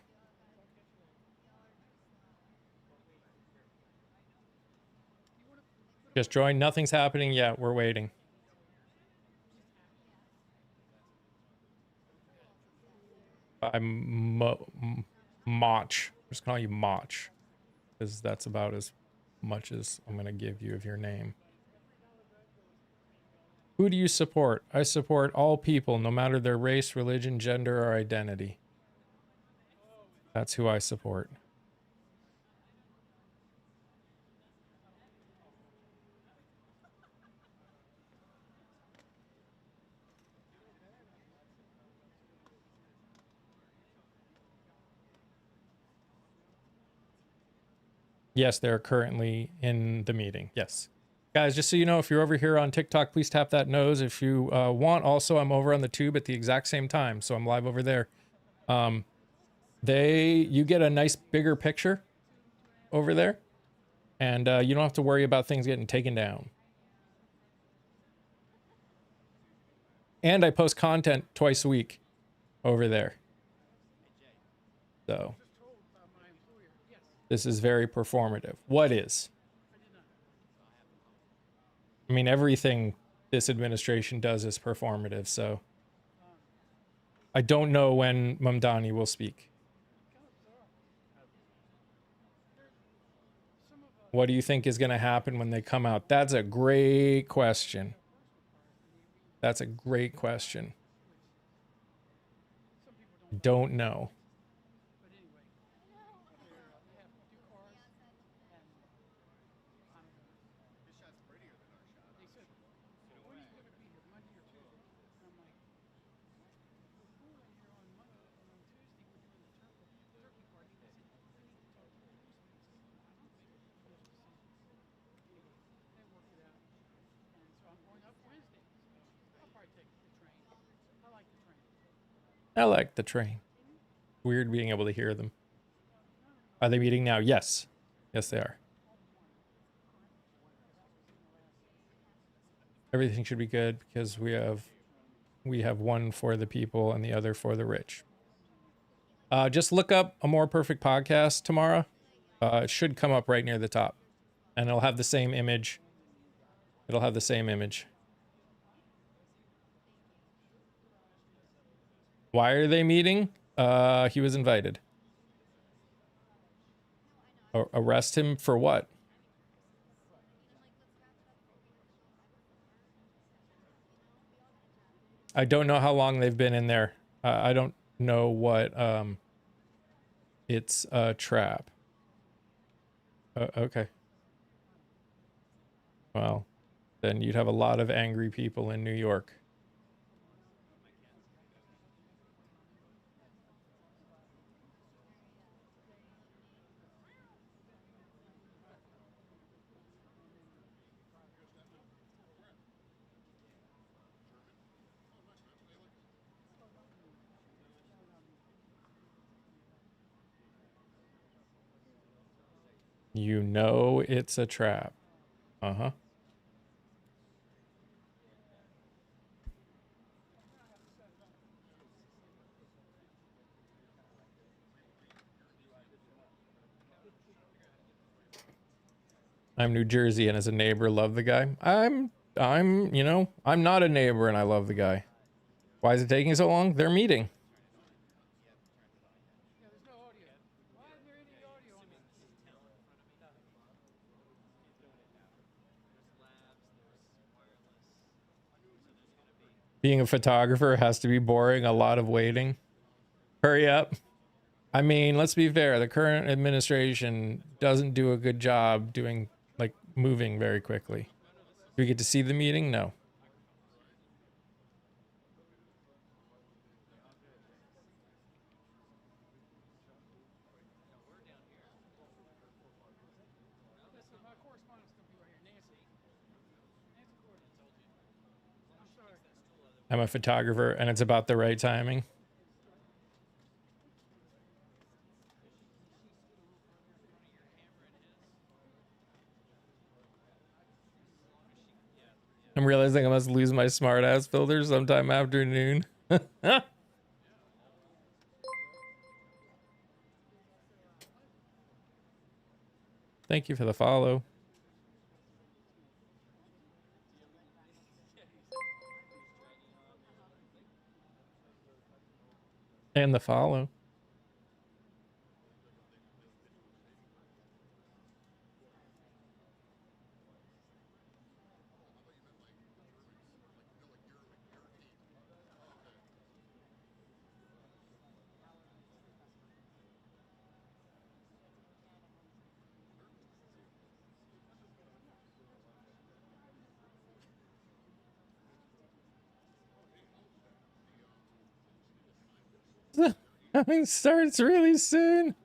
Just join. Nothing's happening yet. We're waiting. I'm Mach. I'm just calling you Mach, because that's about as much as I'm gonna give you of your name. Who do you support? I support all people, no matter their race, religion, gender, or identity. That's who I support. Yes, they're currently in the meeting. Yes. Guys, just so you know, if you're over here on TikTok, please tap that nose. If you want, also, I'm over on the tube at the exact same time, so I'm live over there. You get a nice bigger picture over there, and you don't have to worry about things getting taken down. And I post content twice a week over there. So this is very performative. What is? I mean, everything this administration does is performative, so I don't know when Mamdani will speak. What do you think is going to happen when they come out? That's a great question. That's a great question. Don't know. I like the train. Weird being able to hear them. Are they meeting now? Yes. Yes, they are. Everything should be good because we have one for the people and the other for the rich. Just look up A More Perfect Podcast tomorrow. It should come up right near the top. And it'll have the same image. It'll have the same image. Why are they meeting? He was invited. Arrest him for what? I don't know how long they've been in there. I don't know what, it's a trap. Okay. Well, then you'd have a lot of angry people in New York. You know it's a trap. Uh-huh. I'm New Jersey, and as a neighbor, love the guy. I'm not a neighbor and I love the guy. Why is it taking so long? They're meeting. Being a photographer has to be boring, a lot of waiting. Hurry up. I mean, let's be fair. The current administration doesn't do a good job doing, like, moving very quickly. Do we get to see the meeting? No. I'm a photographer, and it's about the right timing. I'm realizing I must lose my smartass filter sometime afternoon. Thank you for the follow. And the follow. It starts really soon.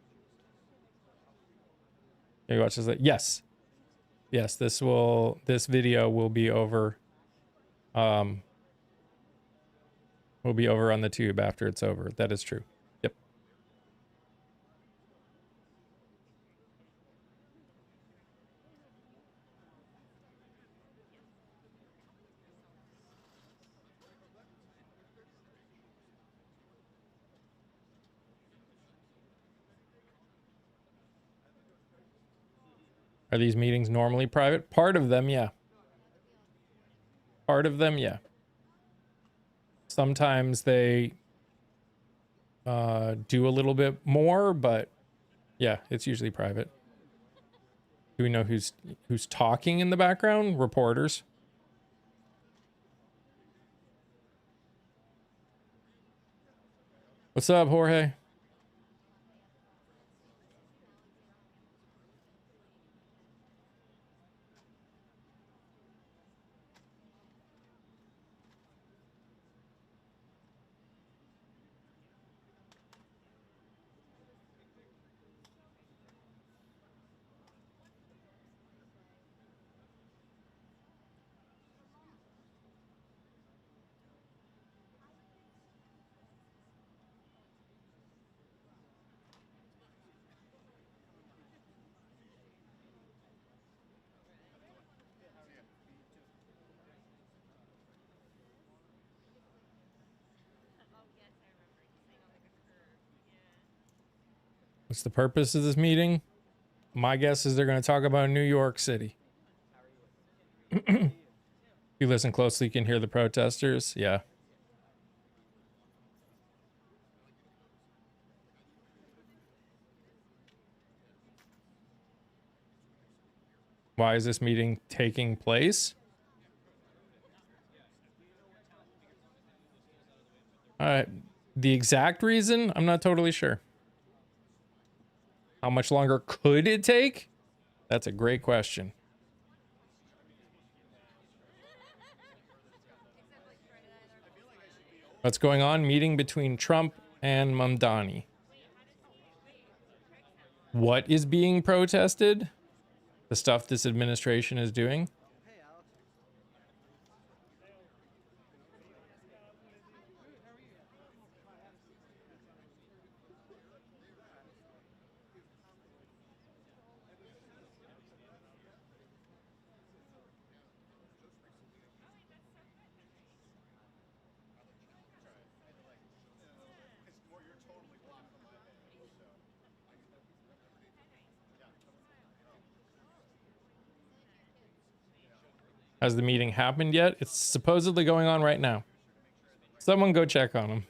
You watch this. Yes. Yes, this video will be over. Will be over on the tube after it's over. That is true. Yep. Are these meetings normally private? Part of them, yeah. Part of them, yeah. Sometimes they do a little bit more, but yeah, it's usually private. Do we know who's talking in the background? Reporters. What's up, Jorge? What's the purpose of this meeting? My guess is they're going to talk about New York City. If you listen closely, you can hear the protesters. Yeah. Why is this meeting taking place? The exact reason, I'm not totally sure. How much longer could it take? That's a great question. What's going on? Meeting between Trump and Mamdani. What is being protested? The stuff this administration is doing? Has the meeting happened yet? It's supposedly going on right now. Someone go check on him.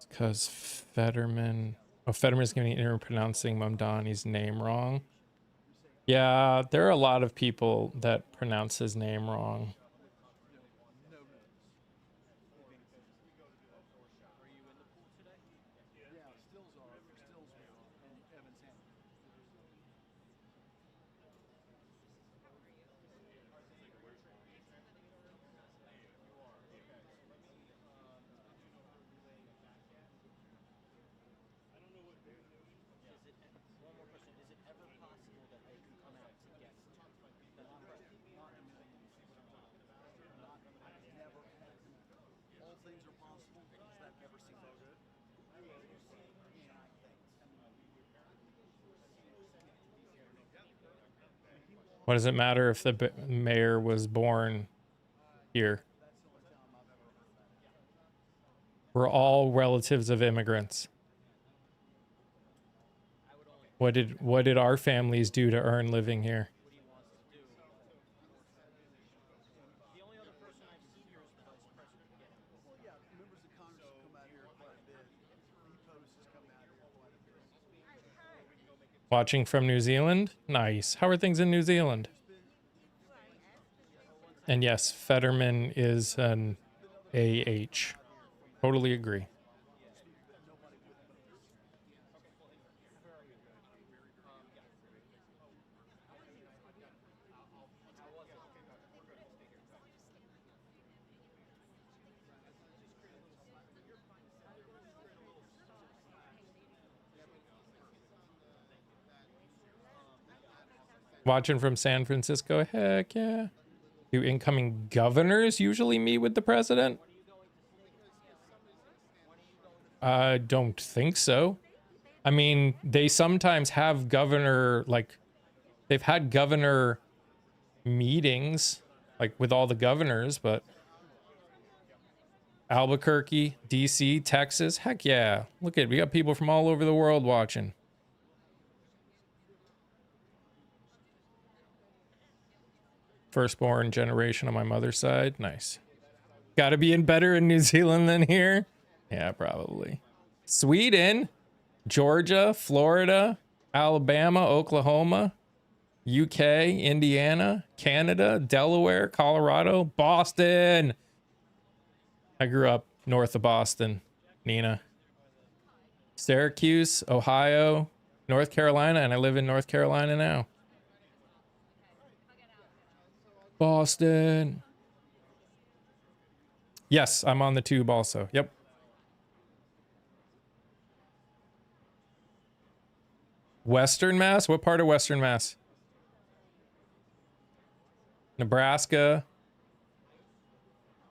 Because Fetterman... Oh, Fetterman's going to be pronouncing Mamdani's name wrong. Yeah, there are a lot of people that pronounce his name wrong. What does it matter if the mayor was born here? We're all relatives of immigrants. What did our families do to earn living here? Watching from New Zealand? Nice. How are things in New Zealand? And yes, Fetterman is an AH. Totally agree. Watching from San Francisco? Heck yeah. Do incoming governors usually meet with the president? I don't think so. I mean, they sometimes have governor, like, they've had governor meetings, like, with all the governors, but Albuquerque, DC, Texas, heck yeah. Look at, we got people from all over the world watching. Firstborn generation on my mother's side. Nice. Gotta be better in New Zealand than here? Yeah, probably. Sweden, Georgia, Florida, Alabama, Oklahoma, UK, Indiana, Canada, Delaware, Colorado, Boston. I grew up north of Boston, Nina. Syracuse, Ohio, North Carolina, and I live in North Carolina now. Boston. Yes, I'm on the tube also. Yep. Western Mass? What part of Western Mass? Nebraska,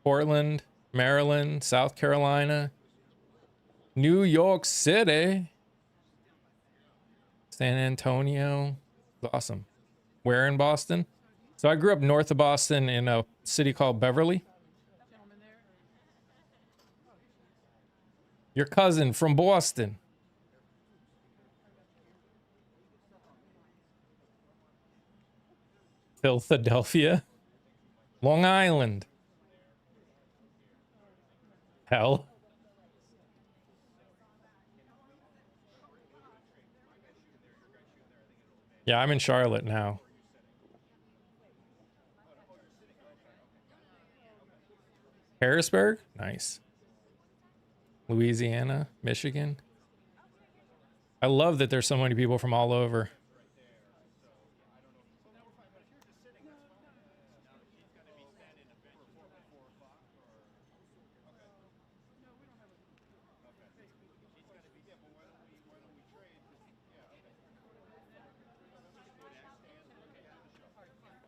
Portland, Maryland, South Carolina, New York City, San Antonio. Awesome. Where in Boston? So I grew up north of Boston in a city called Beverly. Your cousin from Boston. Philadelphia. Long Island. Hell. Yeah, I'm in Charlotte now. Harrisburg? Nice. Louisiana, Michigan. I love that there's so many people from all over.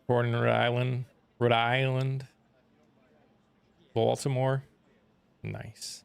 Born in Rhode Island, Baltimore. Nice.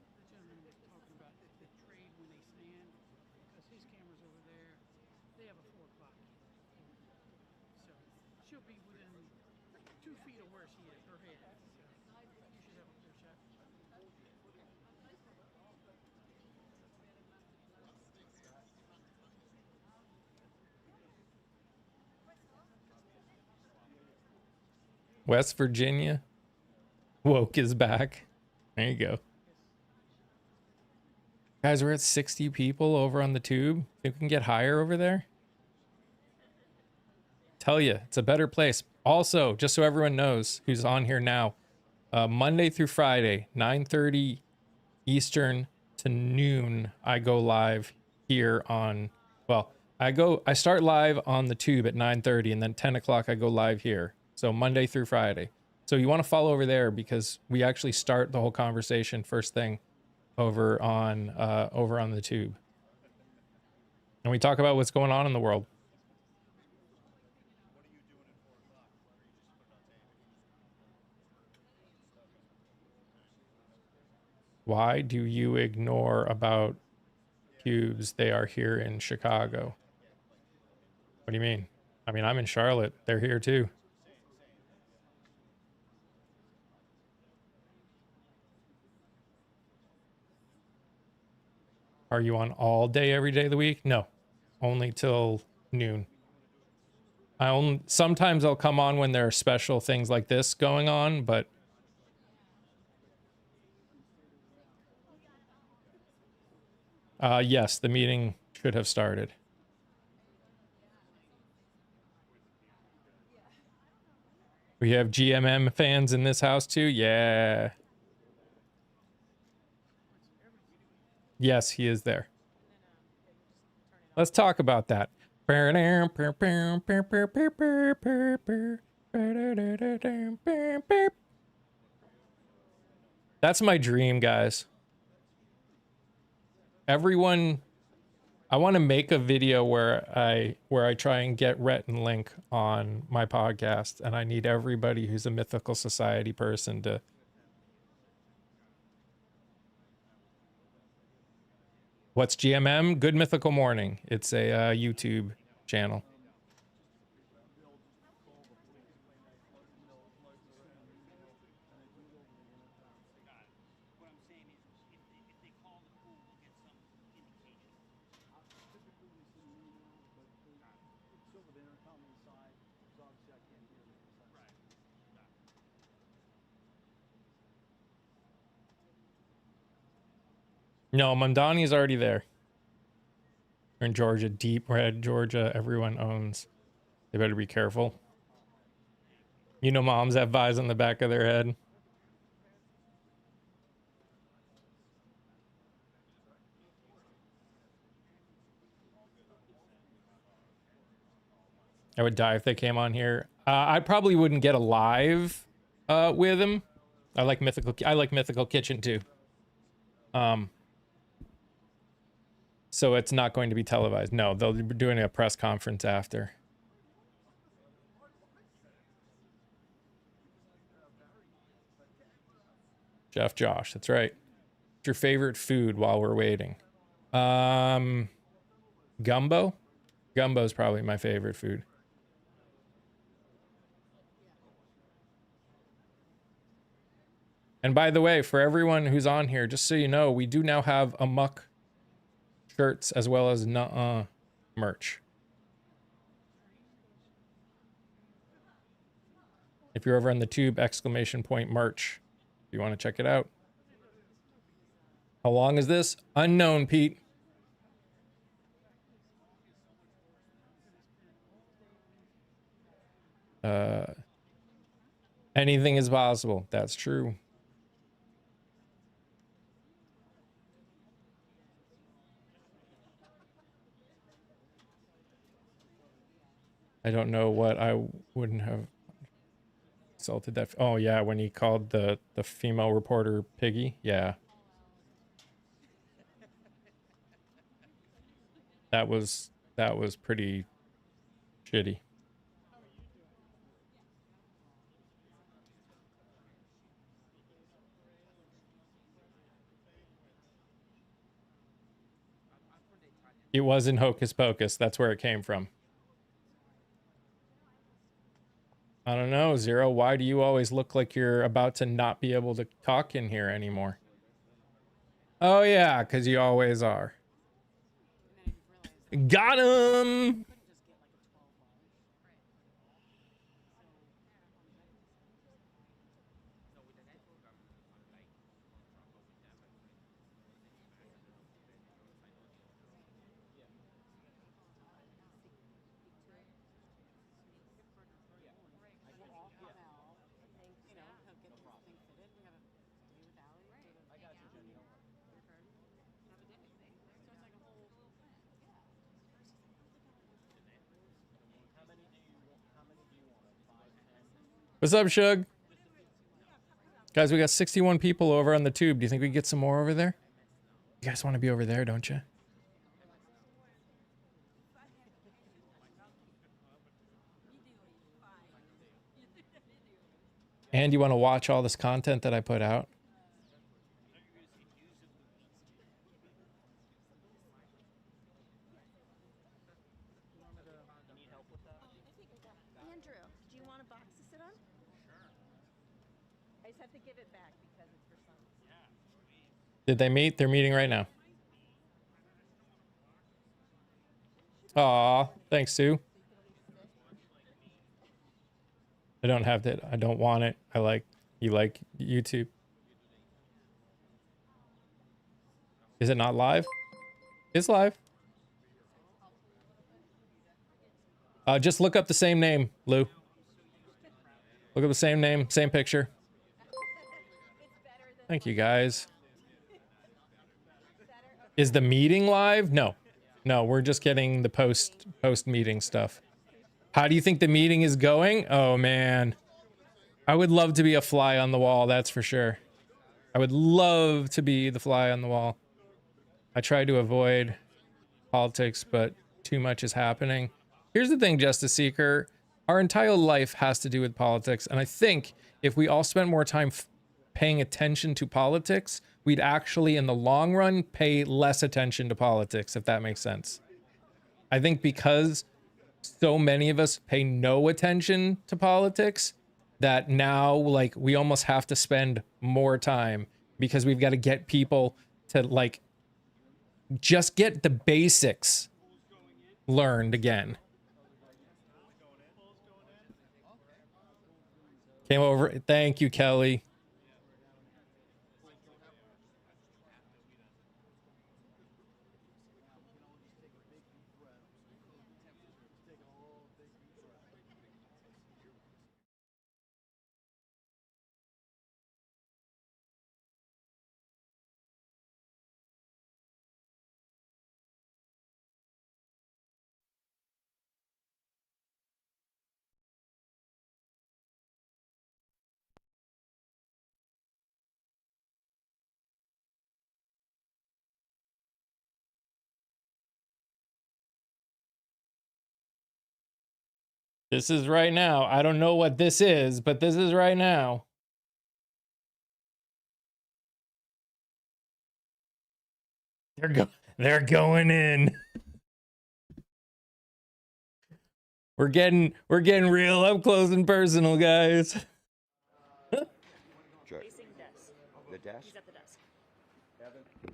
West Virginia. Woke is back. There you go. Guys, we're at 60 people over on the tube. Think we can get higher over there? Tell you, it's a better place. Also, just so everyone knows who's on here now, Monday through Friday, 9:30 Eastern to noon, I go live here on, well, I start live on the tube at 9:30 and then 10 o'clock I go live here. So Monday through Friday. So you want to follow over there because we actually start the whole conversation first thing over on the tube. And we talk about what's going on in the world. Why do you ignore about cubes? They are here in Chicago. What do you mean? I mean, I'm in Charlotte. They're here too. Are you on all day, every day of the week? No, only till noon. Sometimes I'll come on when there are special things like this going on, but yes, the meeting should have started. We have GMM fans in this house too. Yeah. Yes, he is there. Let's talk about that. That's my dream, guys. Everyone, I want to make a video where I try and get Rhett and Link on my podcast, and I need everybody who's a Mythical Society person to. What's GMM? Good Mythical Morning. It's a YouTube channel. What I'm saying is, if they call the pool, we'll get some indication. No, Mamdani is already there. We're in Georgia, deep red Georgia. Everyone owns. They better be careful. You know, moms have eyes on the back of their head. I would die if they came on here. I probably wouldn't get a live with him. I like Mythical Kitchen too. So it's not going to be televised. No, they'll be doing a press conference after. Jeff Josh, that's right. What's your favorite food while we're waiting? Gumbo? Gumbo's probably my favorite food. And by the way, for everyone who's on here, just so you know, we do now have Amok shirts as well as Nuh-uh merch. If you're over on the tube, ! Merch. If you want to check it out. How long is this? Unknown, Pete. Anything is possible. That's true. I don't know what I wouldn't have insulted that. Oh yeah, when he called the female reporter Piggy. Yeah. That was pretty shitty. It was in Hocus Pocus. That's where it came from. I don't know, Zero. Why do you always look like you're about to not be able to talk in here anymore? Oh yeah, because you always are. Got him! What's up, Shug? Guys, we got 61 people over on the tube. Do you think we can get some more over there? You guys want to be over there, don't you? And you want to watch all this content that I put out? Andrew, do you want a box to sit on? Sure. I just have to give it back because it's for some. Did they meet? They're meeting right now. Aw, thanks, Sue. I don't have that. I don't want it. You like YouTube. Is it not live? It's live. Just look up the same name, Lou. Look up the same name, same picture. Thank you, guys. Is the meeting live? No. No, we're just getting the post meeting stuff. How do you think the meeting is going? Oh, man. I would love to be a fly on the wall, that's for sure. I would love to be the fly on the wall. I try to avoid politics, but too much is happening. Here's the thing, Justice Seeker. Our entire life has to do with politics, and I think if we all spent more time paying attention to politics, we'd actually, in the long run, pay less attention to politics, if that makes sense. I think because so many of us pay no attention to politics, that now, like, we almost have to spend more time because we've got to get people to, like, just get the basics learned again. Came over. Thank you, Kelly. This is right now. I don't know what this is, but this is right now. They're going in. We're getting real up close and personal, guys. Facing desk. The desk? He's at the desk.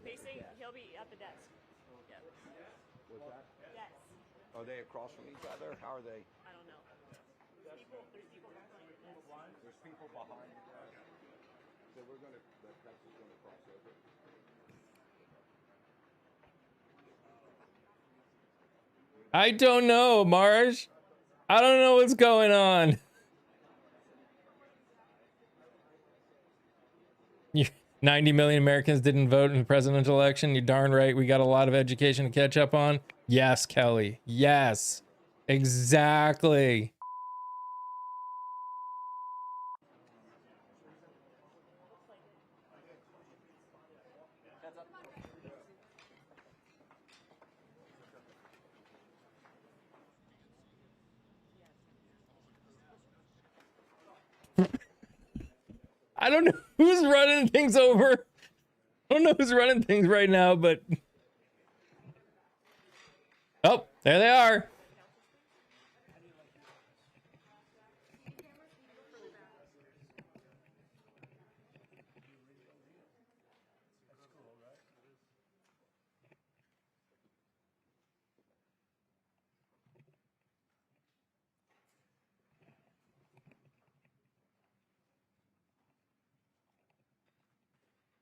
Facing, he'll be at the desk. Yep. What's that? Yes. Are they across from each other? How are they? I don't know. There's people behind the desk. There's people behind the desk. So we're gonna, the desk is gonna cross over. I don't know, Marsh. I don't know what's going on. 90 million Americans didn't vote in the presidential election. You're darn right. We got a lot of education to catch up on. Yes, Kelly. Yes. Exactly. I don't know who's running things over. I don't know who's running things right now, but... Oh, there they are.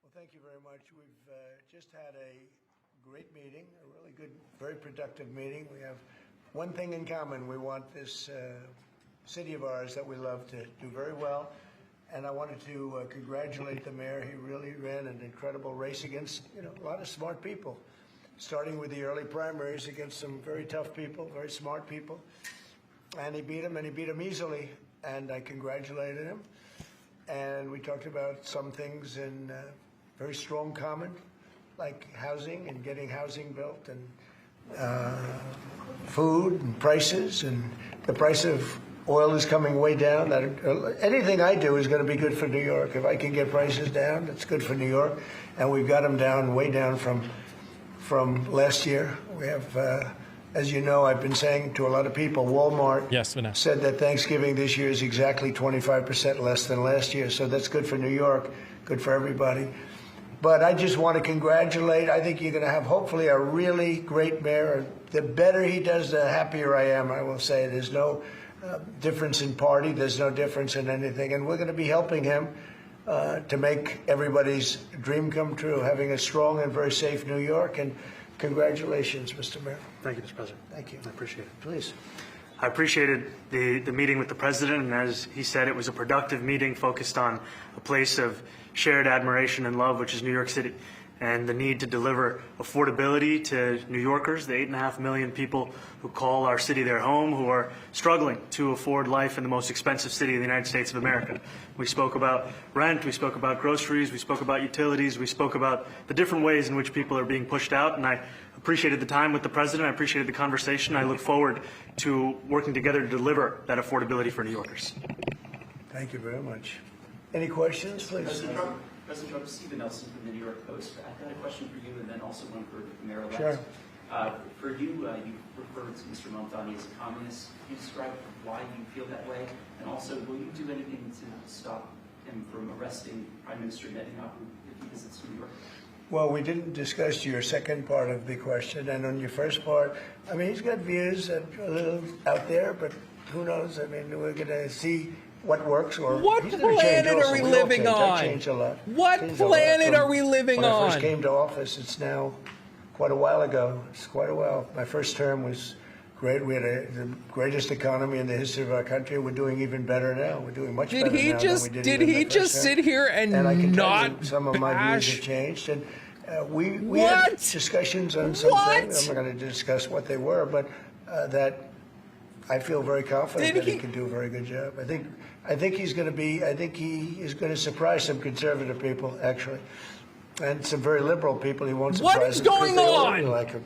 Well, thank you very much. We've just had a great meeting, a really good, very productive meeting. We have one thing in common. We want this city of ours that we love to do very well. And I wanted to congratulate the mayor. He really ran an incredible race against, a lot of smart people, starting with the early primaries against some very tough people, very smart people. And he beat them easily. And I congratulated him. And we talked about some things in very strong common, like housing and getting housing built, and food and prices, and the price of oil is coming way down. Anything I do is going to be good for New York. If I can get prices down, it's good for New York. And we've got them down, way down from last year. We have, as you know, I've been saying to a lot of people, Walmart said that Thanksgiving this year is exactly 25% less than last year. So that's good for New York, good for everybody. But I just want to congratulate. I think you're going to have, hopefully, a really great mayor. The better he does, the happier I am, I will say. There's no difference in party. There's no difference in anything. And we're going to be helping him to make everybody's dream come true, having a strong and very safe New York. And congratulations, Mr. Mayor. Thank you, Mr. President. Thank you. I appreciate it. Please. I appreciated the meeting with the president, and as he said, it was a productive meeting focused on a place of shared admiration and love, which is New York City, and the need to deliver affordability to New Yorkers, the 8.5 million people who call our city their home, who are struggling to afford life in the most expensive city in the United States of America. We spoke about rent, we spoke about groceries, we spoke about utilities, we spoke about the different ways in which people are being pushed out, and I appreciated the time with the president, I appreciated the conversation. I look forward to working together to deliver that affordability for New Yorkers. Thank you very much. Any questions, please? President Trump, Stephen Nelson from the New York Post. I've got a question for you and then also one for Mayor-elect. Sure. For you, you referred to Mr. Mamdani as a communist. Can you describe why you feel that way? And also, will you do anything to stop him from arresting Prime Minister Netanyahu if he visits New York? Well, we didn't discuss your second part of the question. And on your first part, I mean, he's got views that are a little out there, but who knows? I mean, we're going to see what works. Or what planet are we living on? I changed a lot. What planet are we living on? When I first came to office, it's now quite a while ago. It's quite a while. My first term was great. We had the greatest economy in the history of our country. We're doing even better now. We're doing much better now than we did. Did he just sit here and I can not tell you some of my views have changed. And we What? had discussions on some things. I'm not going to discuss what they were, but that I feel very confident that he can do a very good job. I think he's going to be. I think he is going to surprise some conservative people, actually, and some very liberal people. He won't surprise. What is them because going they on? already like him.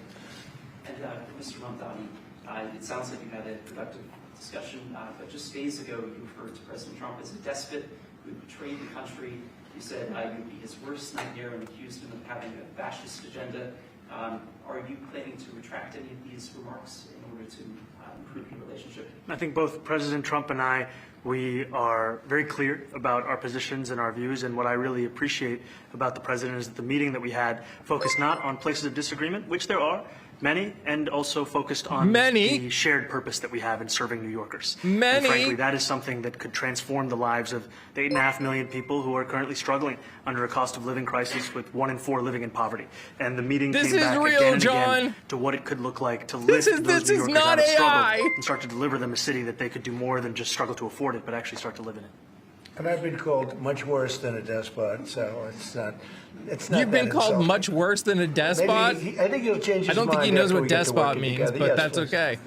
And Mr. Mamdani, it sounds like you had a productive discussion, but just days ago you referred to President Trump as a despot who had betrayed the country. You said you would be his worst nightmare and accused him of having a fascist agenda. Are you planning to retract any of these remarks in order to improve your relationship? I think both President Trump and I, we are very clear about our positions and our views, and what I really appreciate about the President is that the meeting that we had focused not on places of disagreement, which there are many, and also focused on the shared purpose that we have in serving New Yorkers. And frankly, that is something that could transform the lives of the 8.5 million people who are currently struggling under a cost of living crisis, with 1 in 4 living in poverty. And the meeting came back again and again to what it could look like to lift those New Yorkers out of struggle and start to deliver them a city that they could do more than just struggle to afford it, but actually start to live in it. And I've been called much worse than a despot, so it's not. You've been called much worse than a despot? I think he'll change his mind. I don't think he knows what despot means, but that's okay.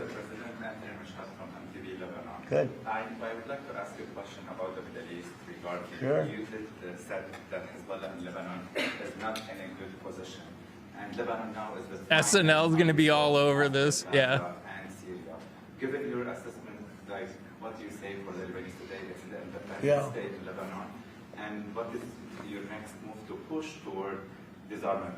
Good. I would like to ask you a question about the Middle East regarding you said that Hezbollah in Lebanon is not in a good position, and Lebanon now is the SNL is going to be all over this, yeah. And Syria. Given your assessment, like what do you say for the Lebanese today? It's the independent state in Lebanon, and what is your next move to push toward disarmament?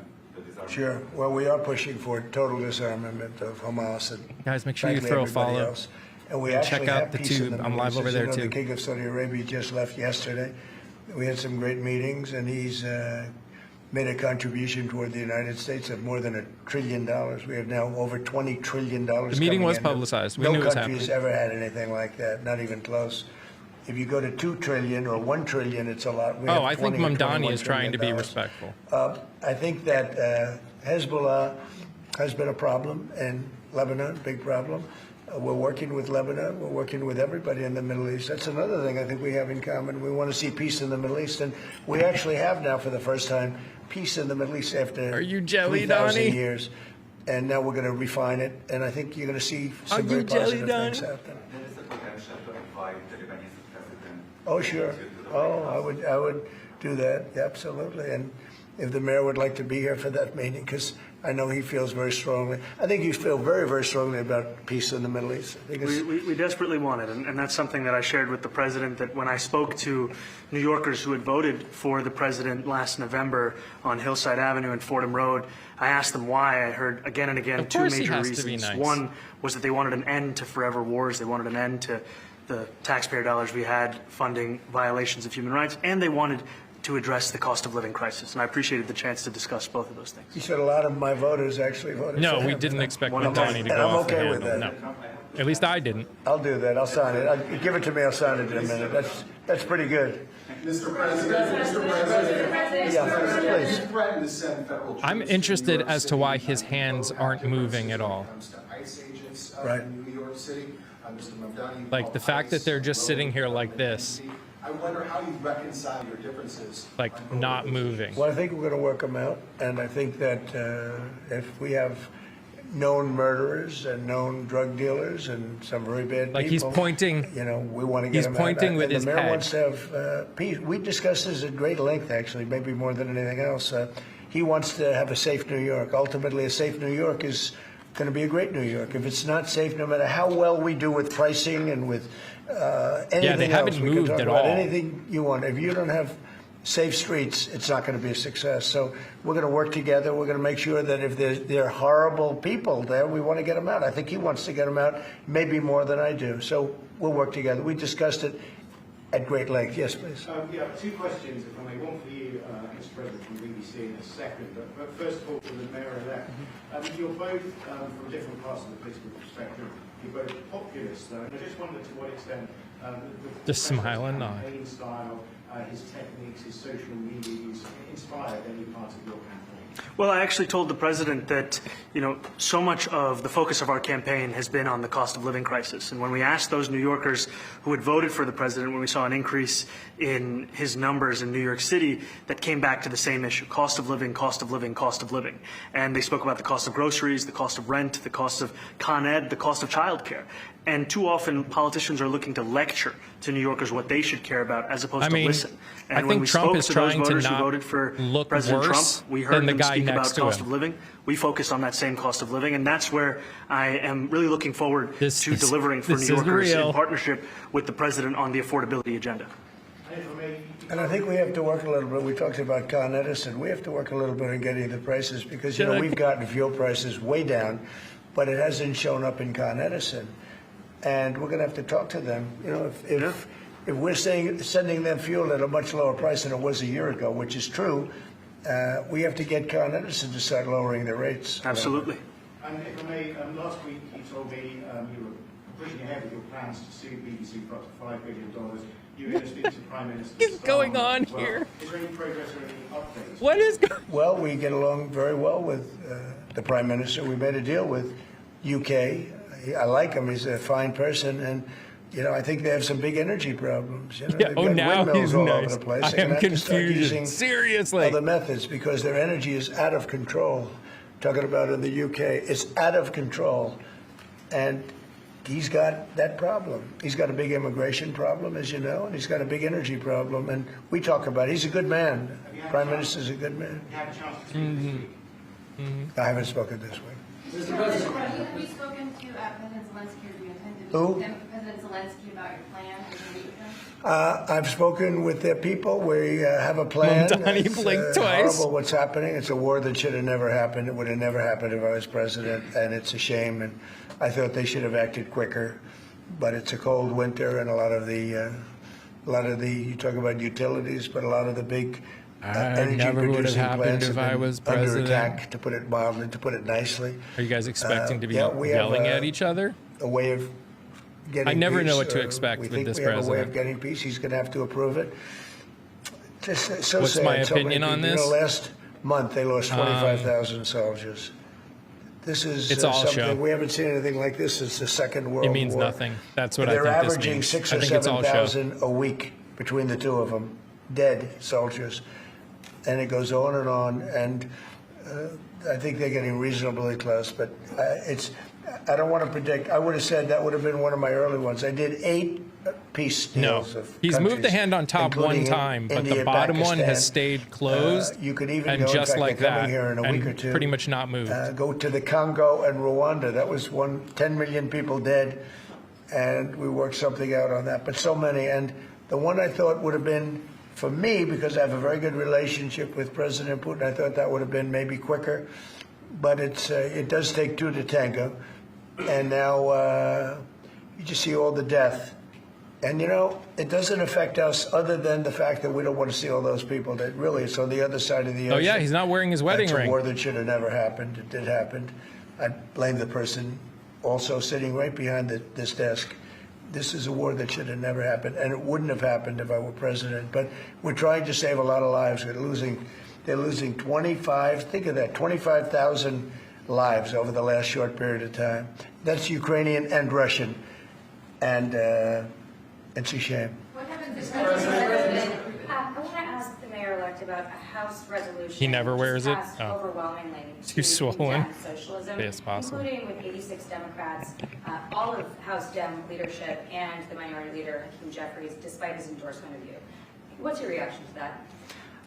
Sure. Well, we are pushing for total disarmament of Hamas and guys, make sure you throw a follow. Else. And we actually check out have the peace tube. I'm live over there too. The King of Saudi Arabia just left yesterday. We had some great meetings, and he's made a contribution toward the United States of more than $1 trillion. We have now over $20 trillion. The meeting was publicized. We knew it was happening. No country's ever had anything like that, not even close. If you go to $2 trillion or $1 trillion, it's a lot. I think Mamdani is trying to be respectful. I think that Hezbollah has been a problem in Lebanon, big problem. We're working with Lebanon. We're working with everybody in the Middle East. That's another thing I think we have in common. We want to see peace in the Middle East, and we actually have now, for the first time, peace in the Middle East after 3,000 years. And now we're going to refine it, and I think you're going to see some very positive things happen. There is a potential to invite the Lebanese president. Oh, sure. I would do that, absolutely. And if the mayor would like to be here for that meeting, because I know he feels very strongly. I think you feel very, very strongly about peace in the Middle East. I think we desperately want it, and that's something that I shared with the president, that when I spoke to New Yorkers who had voted for the president last November on Hillside Avenue and Fordham Road, I asked them why. I heard again and again two major reasons. One was that they wanted an end to forever wars. They wanted an end to the taxpayer dollars we had funding violations of human rights, and they wanted to address the cost of living crisis. And I appreciated the chance to discuss both of those things. You said a lot of my voters actually voted for him. We didn't expect Mamdani to go off the handle. No. At least I didn't. I'll do that. I'll sign it. Give it to me. I'll sign it in a minute. That's pretty good. Mr. President. Yeah, please. You threatened to send federal troops. I'm interested as to why his hands aren't moving at all. Right. In New York City, Mr. Mamdani, like the fact that they're just sitting here like this. I wonder how you reconcile your differences. Like not moving. Well, I think we're going to work them out, and I think that if we have known murderers and known drug dealers and some very bad people, he's pointing. We want to get them out. He's pointing with his head. The mayor wants to have peace. We discussed this at great length, actually, maybe more than anything else. He wants to have a safe New York. Ultimately, a safe New York is going to be a great New York. If it's not safe, no matter how well we do with pricing and with anything they haven't else, moved we can talk at about all. anything you want. If you don't have safe streets, it's not going to be a success. So we're going to work together. We're going to make sure that if there are horrible people there, we want to get them out. I think he wants to get them out, maybe more than I do. So we'll work together. We discussed it at great length. Yes, please. Two questions, if I may. One for you, Mr. President, from BBC in a second. But first of all, for the mayor-elect. You're both from different parts of the political spectrum. You're both populists, though. And I just wondered to what extent the smile and nod. Campaign style, his techniques, his social media use inspired any part of your campaign. Well, I actually told the president that, so much of the focus of our campaign has been on the cost of living crisis. And when we asked those New Yorkers who had voted for the president, when we saw an increase in his numbers in New York City, that came back to the same issue: cost of living, cost of living, cost of living. And they spoke about the cost of groceries, the cost of rent, the cost of Con Ed, the cost of childcare. And too often, politicians are looking to lecture to New Yorkers what they should care about, as opposed to listen. And I think Trump is trying to not who voted for look President worse Trump, we heard than the them and guy speak next about to cost him. of living. We focus on that same cost of living, and that's where I am really looking forward to delivering for New Yorkers in partnership with the president on the affordability agenda. And I think we have to work a little bit. We talked about Con Edison. We have to work a little bit on getting the prices because, you know, we've gotten fuel prices way down, but it hasn't shown up in Con Edison. And we're going to have to talk to them. You know, if we're sending them fuel at a much lower price than it was a year ago, which is true, we have to get Con Edison to start lowering their rates. Absolutely. And if I may, last week you told me you were pushing ahead with your plans to sue BBC for up to $5 billion. You were going to speak to the Prime Minister. What is going on here? Is there any progress or any updates? What is going on? Well, we get along very well with the Prime Minister. We made a deal with UK. I like him. He's a fine person. And, you know, I think they have some big energy problems. You know, Yeah, they've got now windmills he's all nice. over the place. I They're am gonna have to start confused. using Seriously. other methods because their energy is out of control. Talking about in the UK, it's out of control. And he's got that problem. He's got a big immigration problem, as you know, and he's got a big energy problem. And we talk about it. He's a good man. Prime Minister's a good man. I haven't spoken this week. Have you spoken to President Zelensky, or do you intend to Who? meet President Zelensky about your plan? Or do you meet with him? I've spoken with their people. We have a plan. Mamdani It's blinked twice. horrible what's happening. It's a war that should have never happened. It would have never happened if I was president, and it's a shame. And I thought they should have acted quicker. But it's a cold winter, and a lot of the you talk about utilities, but a lot of the big energy never would have producing happened plants if have I been was under president. attack, to put it mildly, to put it nicely. Are you guys expecting to be yeah, we have, yelling at each other? A way of getting I never know peace, what to or expect we with think this we have a way president. of getting peace. He's going to have to approve it. Just so What's sad. my So many opinion on people. this? You know, last month they lost 25,000 soldiers. This is It's all something show. we haven't seen anything like this since the Second World War. It means nothing. That's what I They're think this averaging means. 6 I or think it's all show. 7,000 a week between the two of them, dead soldiers, and it goes on and on. And I think they're getting reasonably close, but it's. I don't want to predict. I would have said that would have been one of my early ones. I did 8 peace deals. No, of he's moved the countries, hand on top one including time, but India, the bottom one Pakistan. has stayed closed. You could even and go, in just fact, like they're coming that, here in a week or and two. pretty much not moved. Go to the Congo and Rwanda. That was 10 million people dead, and we worked something out on that. But so many, and the one I thought would have been, for me, because I have a very good relationship with President Putin, I thought that would have been maybe quicker. But it does take 2 to tango. And now you just see all the death. And, you know, it doesn't affect us other than the fact that we don't want to see all those people that really, it's on the other side of the ocean. Oh, yeah, he's not wearing his wedding That's ring. a war that should have never happened. It did happen. I blame the person also sitting right behind this desk. This is a war that should have never happened, and it wouldn't have happened if I were president. But we're trying to save a lot of lives. They're losing 25, think of that, 25,000 lives over the last short period of time. That's Ukrainian and Russian, and it's a shame. What happens if President? I want to ask the mayor-elect about a House resolution. He never wears it? passed Oh. overwhelmingly Too to swollen. condemn socialism, It's possible. including with 86 Democrats, all of House Dem leadership, and the minority leader Hakeem Jeffries, despite his endorsement of you. What's your reaction to that?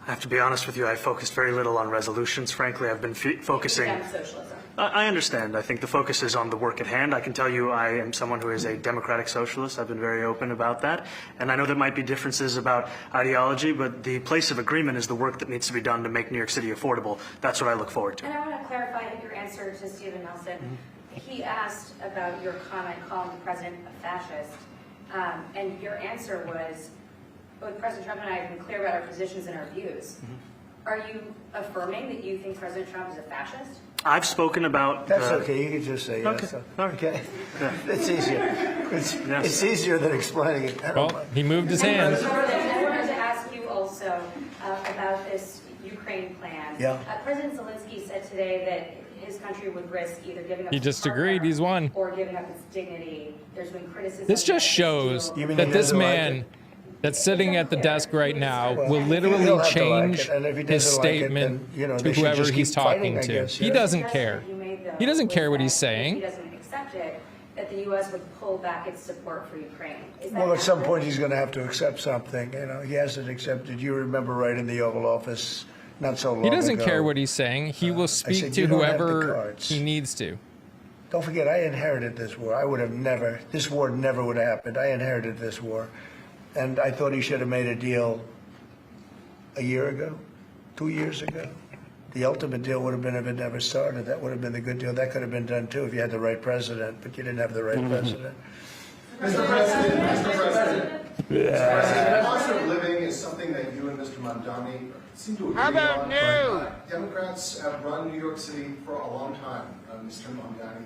I have to be honest with you, I focused very little on resolutions. Frankly, I've been focusing. Condemn socialism. I understand. I think the focus is on the work at hand. I can tell you I am someone who is a democratic socialist. I've been very open about that. And I know there might be differences about ideology, but the place of agreement is the work that needs to be done to make New York City affordable. That's what I look forward to. And I want to clarify your answer to Stephen Nelson. He asked about your comment calling the president a fascist, and your answer was, both President Trump and I have been clear about our positions and our views. Are you affirming that you think President Trump is a fascist? I've spoken about... That's okay. You can just say yes. Okay. It's easier. It's easier than explaining it. Well, he moved his hand. I wanted to ask you also about this Ukraine plan. Yeah. President Zelensky said today that his country would risk either giving up He its just partner agreed. He's won. or giving up its dignity. There's been criticism. This just that shows deal- that this man that's sitting at the desk right now will literally he'll have to like change it, and if he his doesn't like it, statement then, you know, to they should whoever just he's keep fighting, talking I to. guess, He yeah. doesn't care. You made, though, He doesn't was care what that he's If saying. he doesn't accept it, that the U.S. would pull back its support for Ukraine. Is that Well, at some accurate? point he's going to have to accept something. You know, he hasn't accepted. You remember right in the Oval Office not so long He doesn't ago. care what he's saying. He will speak said, to "You don't have the whoever cards." he needs to. Don't forget, I inherited this war. I would have never, this war never would have happened. I inherited this war. And I thought he should have made a deal a year ago, 2 years ago. The ultimate deal would have been if it never started. That would have been the good deal. That could have been done too if you had the right president, but you didn't have the right president. Mr. President, Mr. President. Yeah. Mr. President, cost of living is something that you and Mr. Mamdani seem to agree on. How about new? Democrats have run New York City for a long time, Mr. Mamdani.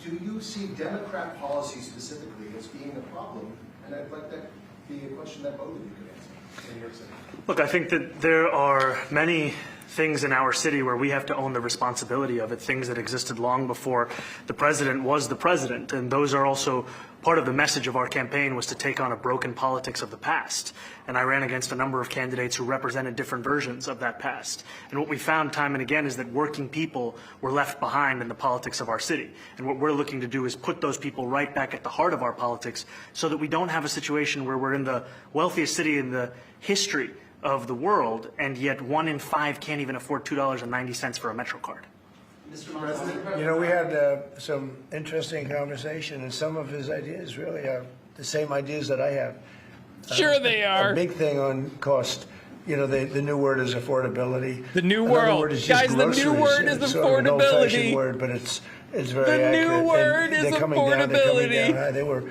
Do you see Democrat policy specifically as being a problem? And I'd like that to be a question that both of you could answer in New York City. Look, I think that there are many things in our city where we have to own the responsibility of it, things that existed long before the president was the president. And those are also part of the message of our campaign, was to take on a broken politics of the past. And I ran against a number of candidates who represented different versions of that past. And what we found time and again is that working people were left behind in the politics of our city. And what we're looking to do is put those people right back at the heart of our politics so that we don't have a situation where we're in the wealthiest city in the history of the world, and yet 1 in 5 can't even afford $2.90 for a Metro card. Mr. Mamdani. You know, we had some interesting conversation, and some of his ideas really are the same ideas that I have. Sure they are. A big thing on cost. You know, the new word is affordability. The new Another world. word is just Guys, the new groceries. word is It's sort of an old-fashioned affordability. word, but it's very The accurate. new word And is they're coming down, they're coming affordability. down high. They were,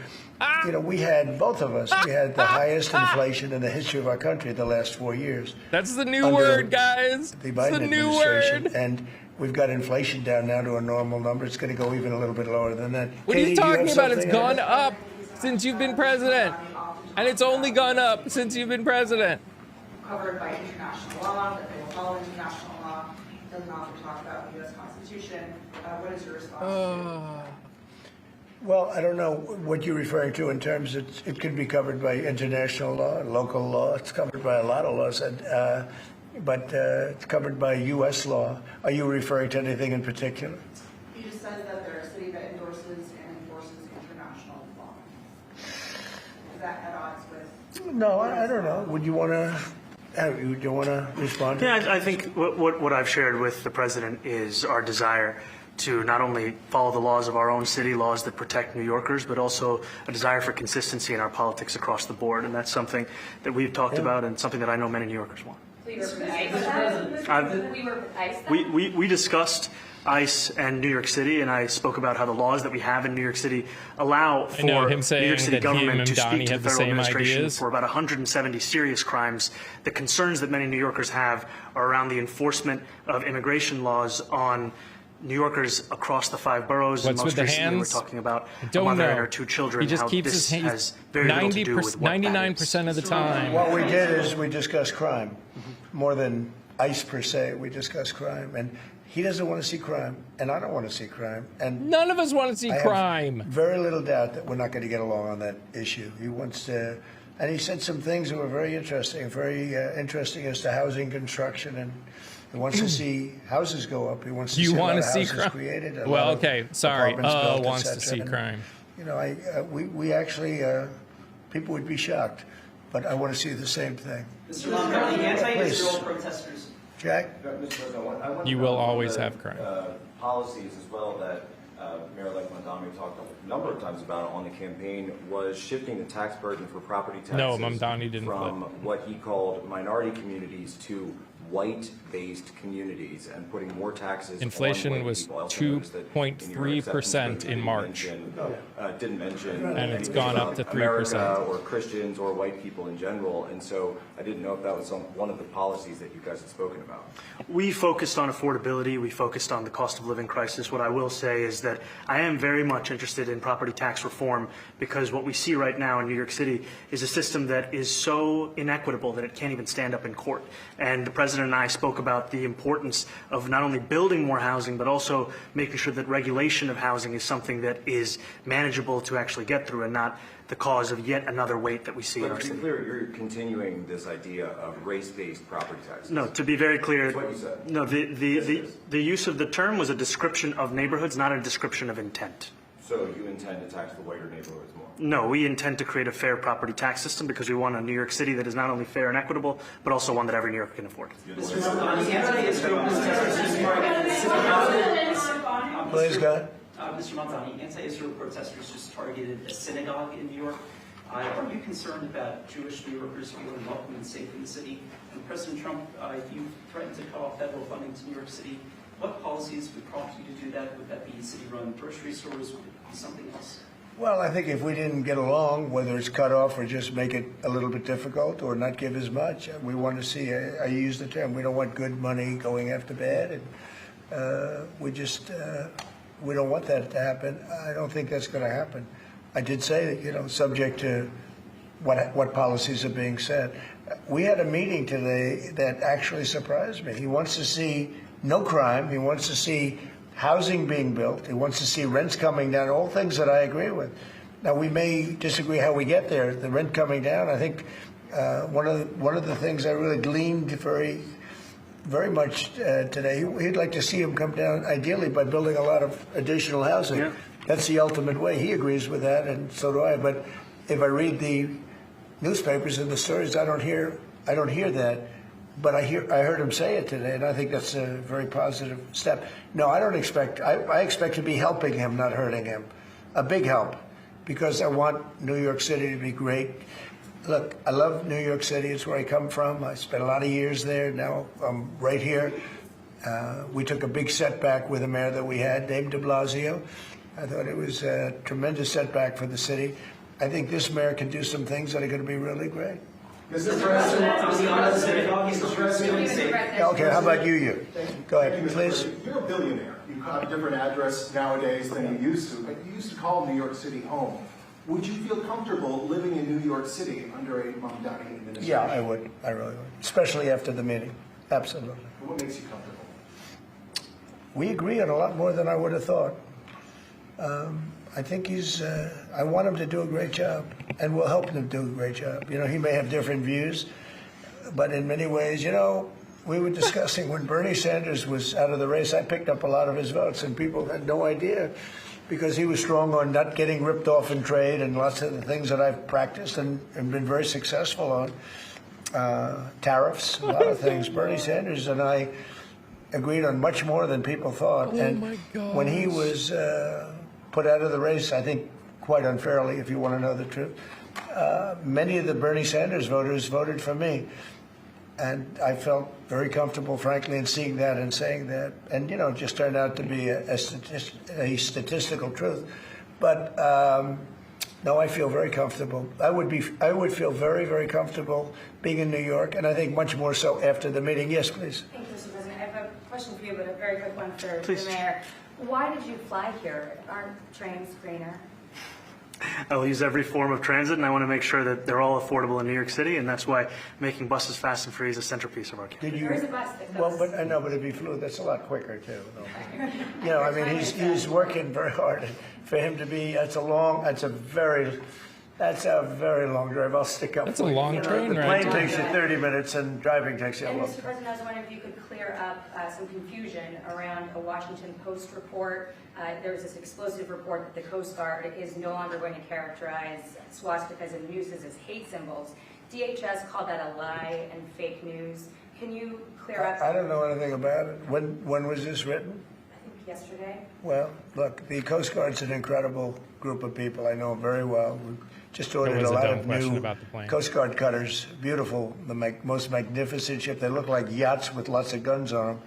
you know, we had, both of us, we had the highest inflation in the history of our country the last 4 years. That's the new Under word, guys. The It's Biden the new administration. word. And we've got inflation down now to a normal number. It's going to go even a little bit lower than that. What are Katie, you do talking have about? It's something on gone that? up since you've been president. And it's only gone up since you've been president. Covered by international law, that they will follow international law, doesn't often talk about the U.S. Constitution. What is your response to? Well, I don't know what you're referring to in terms of it could be covered by international law, local law. It's covered by a lot of laws, but it's covered by U.S. law. Are you referring to anything in particular? He just says that they're a city that endorses and enforces international law. Is that at odds with? No, I don't know. Would you want to? Do you want to respond? Yeah, I think what I've shared with the president is our desire to not only follow the laws of our own city, laws that protect New Yorkers, but also a desire for consistency in our politics across the board. And that's something that we've talked about and something that I know many New Yorkers want. So you were with ICE? We were with ICE then? We discussed ICE and New York City, and I spoke about how the laws that we have in New York City allow for I know him New York saying City that he and government to Mamdani speak to the have the federal same administration ideas. for about 170 serious crimes. The concerns that many New Yorkers have are around the enforcement of immigration laws on New Yorkers across the 5 boroughs. What's and most with the recently, hands? we're talking about I a don't mother know. and her 2 children. He just how keeps this his has very little to do with what that is. 99% of the time. What we did is we discussed crime. More than ICE per se, we discussed crime. And he doesn't want to see crime, and I don't want to see crime. And None of us want to see I have crime. very little doubt that we're not going to get along on that issue. He wants to, and he said some things that were very interesting as to housing construction, and he wants to see houses go up. He wants to You see a lot want of to see houses crime? created. a Well, lot of okay, sorry. apartments built, et Wants to cetera. see And, crime. You know, we actually, people would be shocked, but I want to see the same thing. Mr. Mamdani, anti-Israel Please. protesters. Jack? Mr. President, I want to You know will one of always the, have crime. Policies as well that Mayor-elect Mamdani talked a number of times about on the campaign was shifting the tax burden for property taxes No, Mamdani didn't from what he called minority communities to white-based communities and putting more taxes Inflation on white was people. I also noticed that in your 2.3% acceptance in March. didn't mention And it's anything gone up about to 3%. America or Christians or white people in general, and so I didn't know if that was one of the policies that you guys had spoken about. We focused on affordability. We focused on the cost of living crisis. What I will say is that I am very much interested in property tax reform because what we see right now in New York City is a system that is so inequitable that it can't even stand up in court. And the president and I spoke about the importance of not only building more housing, but also making sure that regulation of housing is something that is manageable to actually get through and not the cause of yet another weight that we see in But our to be city. clear, you're continuing this idea of race-based property taxes. No, to be very clear, That's what you said. no, the use of the term was a description of neighborhoods, not a description of intent. So you intend to tax the whiter neighborhoods more? No, we intend to create a fair property tax system because we want a New York City that is not only fair and equitable, but also one that every New Yorker can afford. Mr. Mamdani, anti-Israel protesters just targeted Please, go ahead. Mr. Mamdani, anti-Israel protesters just targeted a synagogue in New York. Are you concerned about Jewish New Yorkers feeling welcome and safe in the city? And President Trump, you threatened to cut off federal funding to New York City. What policies would prompt you to do that? Would that be city-run grocery stores? Would it be something else? Well, I think if we didn't get along, whether it's cut off or just make it a little bit difficult or not give as much, we want to see, I use the term, we don't want good money going after bad. And we don't want that to happen. I don't think that's going to happen. I did say that, subject to what policies are being set. We had a meeting today that actually surprised me. He wants to see no crime. He wants to see housing being built. He wants to see rents coming down, all things that I agree with. Now, we may disagree how we get there. The rent coming down, I think one of the things I really gleaned very much today, he'd like to see him come down, ideally, by building a lot of additional housing. Yeah. That's the ultimate way. He agrees with that, and so do I. But if I read the newspapers and the stories, I don't hear that. But I heard him say it today, and I think that's a very positive step. No, I don't expect. I expect to be helping him, not hurting him. A big help, because I want New York City to be great. Look, I love New York City. It's where I come from. I spent a lot of years there. Now I'm right here. We took a big setback with the mayor that we had, Dave de Blasio. I thought it was a tremendous setback for the city. I think this mayor can do some things that are going to be really great. Mr. President, Okay, how about you? Go ahead, please. You're a billionaire. You have a different address nowadays than you used to, but you used to call New York City home. Would you feel comfortable living in New York City under a Mamdani administration? Yeah, I would. I really would. Especially after the meeting. Absolutely. What makes you comfortable? We agree on a lot more than I would have thought. I think I want him to do a great job, and we'll help him do a great job. He may have different views, but in many ways, we were discussing when Bernie Sanders was out of the race, I picked up a lot of his votes, and people had no idea, because he was strong on not getting ripped off in trade and lots of the things that I've practiced and been very successful on. Tariffs, a lot of things. Bernie Sanders and I agreed on much more than people thought. When he was put out of the race, I think quite unfairly, if you want to know the truth, many of the Bernie Sanders voters voted for me. And I felt very comfortable, frankly, in seeing that and saying that. And, it just turned out to be a statistical truth. But, no, I feel very comfortable. I would feel very, very comfortable being in New York, and I think much more so after the meeting. Yes, please. Thank you, Mr. President. I have a question for you, but a very quick one for Please. the mayor. Why did you fly here? Aren't trains greener? I will use every form of transit, and I want to make sure that they're all affordable in New York City, and that's why making buses fast and free is a centerpiece of our campaign. There is a bus that goes. Well, but I know, but if he flew, that's a lot quicker too. He's working very hard. For him to be, that's a very long drive. I'll stick up. That's a long train The ride. plane takes you 30 minutes, and driving takes you a And long Mr. time. President, I was wondering if you could clear up some confusion around a Washington Post report. There was this explosive report that the Coast Guard is no longer going to characterize swastikas and nooses as hate symbols. DHS called that a lie and fake news. Can you clear up? I don't know anything about it. When was this written? I think yesterday. Well, look, the Coast Guard's an incredible group of people. I know them very well. We just ordered was a a lot dumb of question new about the plane. Coast Guard cutters. Beautiful, the most magnificent ship. They look like yachts with lots of guns on them.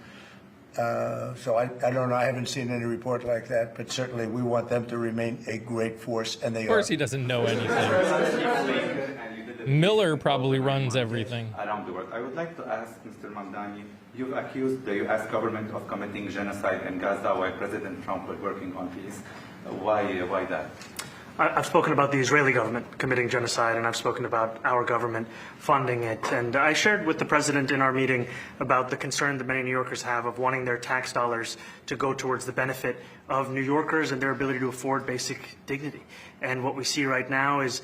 So I don't know. I haven't seen any report like that, but certainly we want them to remain a great force, and they are. Of course, he doesn't know anything. Miller probably runs everything. Around the world. I would like to ask Mr. Mamdani, you've accused the U.S. government of committing genocide in Gaza while President Trump was working on peace. Why that? I've spoken about the Israeli government committing genocide, and I've spoken about our government funding it. And I shared with the president in our meeting about the concern that many New Yorkers have of wanting their tax dollars to go towards the benefit of New Yorkers and their ability to afford basic dignity. And what we see right now is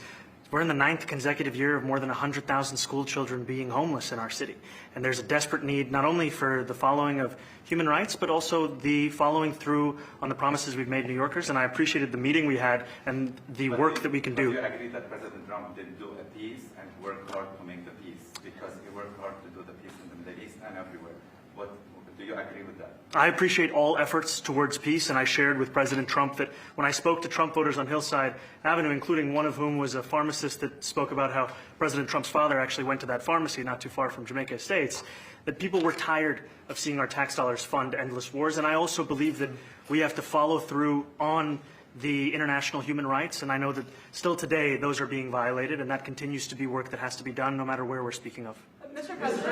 We're in the 9th consecutive year of more than 100,000 school children being homeless in our city. And there's a desperate need not only for the following of human rights, but also the following through on the promises we've made New Yorkers. And I appreciated the meeting we had and the work that we can do. Do you agree that President Trump did do a peace and work hard to make the peace? Because he worked hard to do the peace in the Middle East and everywhere. Do you agree with that? I appreciate all efforts towards peace, and I shared with President Trump that when I spoke to Trump voters on Hillside Avenue, including one of whom was a pharmacist that spoke about how President Trump's father actually went to that pharmacy not too far from Jamaica Estates, that people were tired of seeing our tax dollars fund endless wars. And I also believe that we have to follow through on the international human rights, and I know that still today those are being violated, and that continues to be work that has to be done no matter where we're speaking of. Mr. President,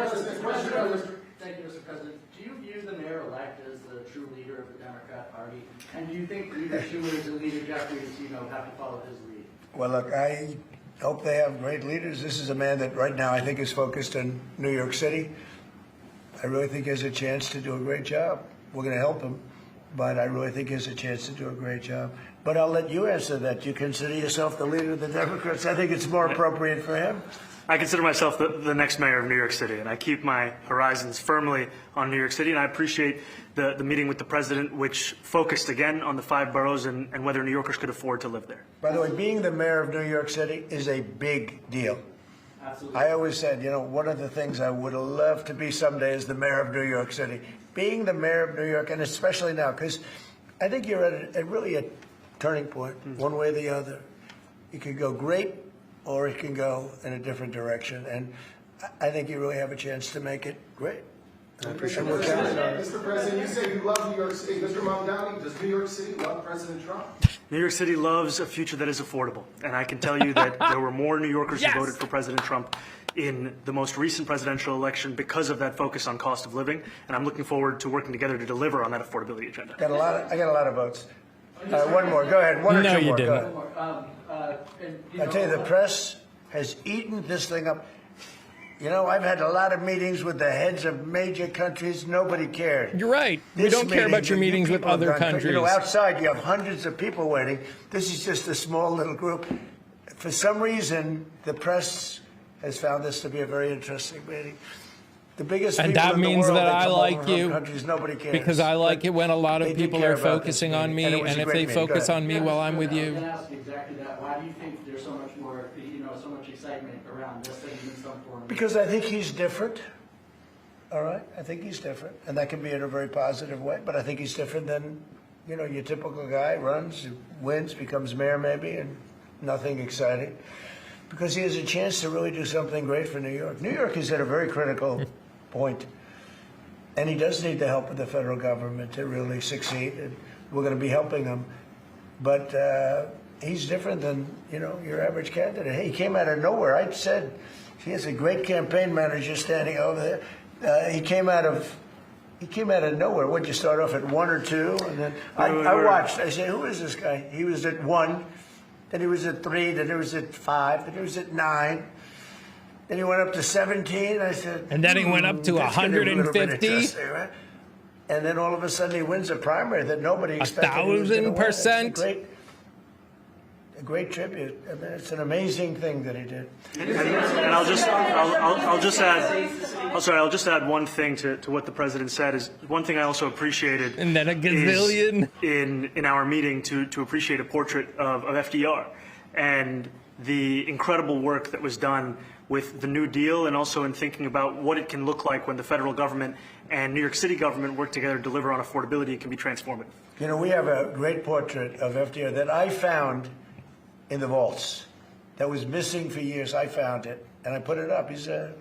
thank you, Mr. President. Do you view the mayor-elect as the true leader of the Democrat Party? And do you think Leader Schumer's and Leader Jeffries, have to follow his lead? Well, look, I hope they have great leaders. This is a man that right now I think is focused on New York City. I really think he has a chance to do a great job. We're going to help him, but I really think he has a chance to do a great job. But I'll let you answer that. You consider yourself the leader of the Democrats? I think it's more appropriate for him. I consider myself the next mayor of New York City, and I keep my horizons firmly on New York City, and I appreciate the meeting with the president, which focused again on the 5 boroughs and whether New Yorkers could afford to live there. By the way, being the mayor of New York City is a big deal. Absolutely. I always said, one of the things I would love to be someday is the mayor of New York City. Being the mayor of New York, and especially now, because I think you're at really a turning point, one way or the other. You could go great, or it can go in a different direction. And I think you really have a chance to make it great. Mr. President, you say you love New York City. Mr. Mamdani, does New York City love President Trump? New York City loves a future that is affordable. And I can tell you that there were more New Yorkers who voted for President Trump in the most recent presidential election because of that focus on cost of living. And I'm looking forward to working together to deliver on that affordability agenda. I got a lot of votes. One more. Go ahead. One or two more. Didn't. Go ahead. I tell you, the press has eaten this thing up. I've had a lot of meetings with the heads of major countries. Nobody cared. You're right. We don't care about your meetings with other countries. Outside you have hundreds of people waiting. This is just a small little group. For some reason, the press has found this to be a very interesting meeting. The biggest and people that in the means world, that I like from you countries, nobody cares. because I like it when a lot They of do people care are about focusing this on me, meeting. and it if was a they great meeting. focus on me while I'm with I was you. going to ask exactly that. Why do you think there's so much more, so much excitement around this than in some form? Because I think he's different. All right, I think he's different, and that can be in a very positive way. But I think he's different than, your typical guy runs, wins, becomes mayor maybe, and nothing exciting. Because he has a chance to really do something great for New York. New York is at a very critical point, and he does need the help of the federal government to really succeed. And we're going to be helping him, but he's different than your average candidate. He came out of nowhere. I said he has a great campaign manager standing over there. He came out of nowhere. Would you start off at 1 or 2? And then I watched. I said, who is this guy? He was at 1, then he was at 3, then he was at 5, then he was at 9. Then he went up to 17. I said, and then he went up to 150. Right? And then all of a sudden he wins a primary that nobody expected. 1,000%. A great tribute. I mean, it's an amazing thing that he did. And I'll just add one thing to what the president said. Is one thing I also appreciated, and then a gazillion in our meeting to appreciate a portrait of FDR and the incredible work that was done with the New Deal, and also in thinking about what it can look like when the federal government and New York City government work together to deliver on affordability. It can be transformative. We have a great portrait of FDR that I found in the vaults that was missing for years. I found it, and I put it up. He's a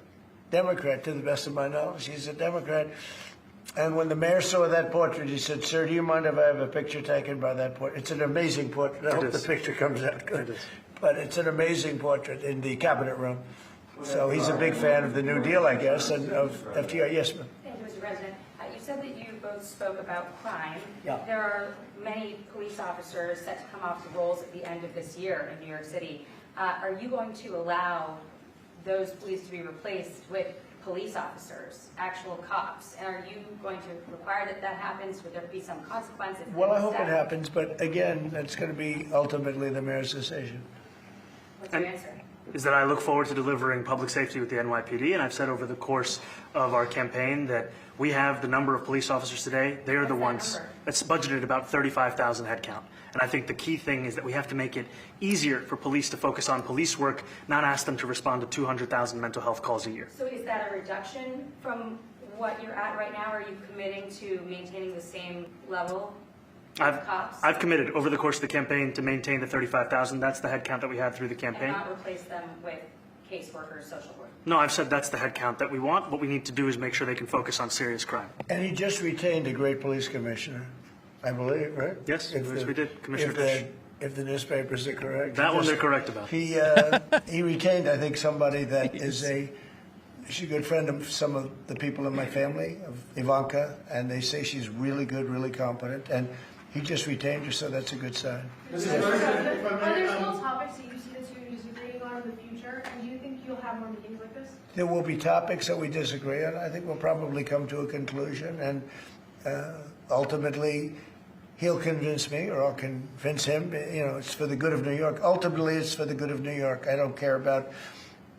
Democrat, to the best of my knowledge. He's a Democrat. And when the mayor saw that portrait, he said, "Sir, do you mind if I have a picture taken by that portrait?" It's an amazing portrait. I hope the picture comes out good. But it's an amazing portrait in the cabinet room. So he's a big fan of the New Deal, I guess, and of FDR. Yes, ma'am. Thank you, Mr. President. You said that you both spoke about crime. Yeah. There are many police officers set to come off the rolls at the end of this year in New York City. Are you going to allow those police to be replaced with police officers, actual cops? And are you going to require that that happens? Would there be some consequences? Well, I hope it happens, but again, that's going to be ultimately the mayor's decision. What's your answer? Is that I look forward to delivering public safety with the NYPD, and I've said over the course of our campaign that we have the number of police officers today. They are the ones that's budgeted about 35,000 headcount. And I think the key thing is that we have to make it easier for police to focus on police work, not ask them to respond to 200,000 mental health calls a year. So is that a reduction from what you're at right now? Or are you committing to maintaining the same level of cops? I've committed over the course of the campaign to maintain the 35,000. That's the headcount that we had through the campaign. And not replace them with caseworkers, social work? No, I've said that's the headcount that we want. What we need to do is make sure they can focus on serious crime. And he just retained a great police commissioner, I believe, right? Yes, we did. Commissioner Fish. If the newspapers are correct. That one they're correct about. He retained, I think, somebody that she's a good friend of some of the people in my family, of Ivanka, and they say she's really good, really competent, and he just retained her, so that's a good sign. Are there still topics that you see that you're disagreeing on in the future, and do you think you'll have more meetings like this? There will be topics that we disagree on. I think we'll probably come to a conclusion, and ultimately, he'll convince me, or I'll convince him. You know, it's for the good of New York. Ultimately, it's for the good of New York. I don't care about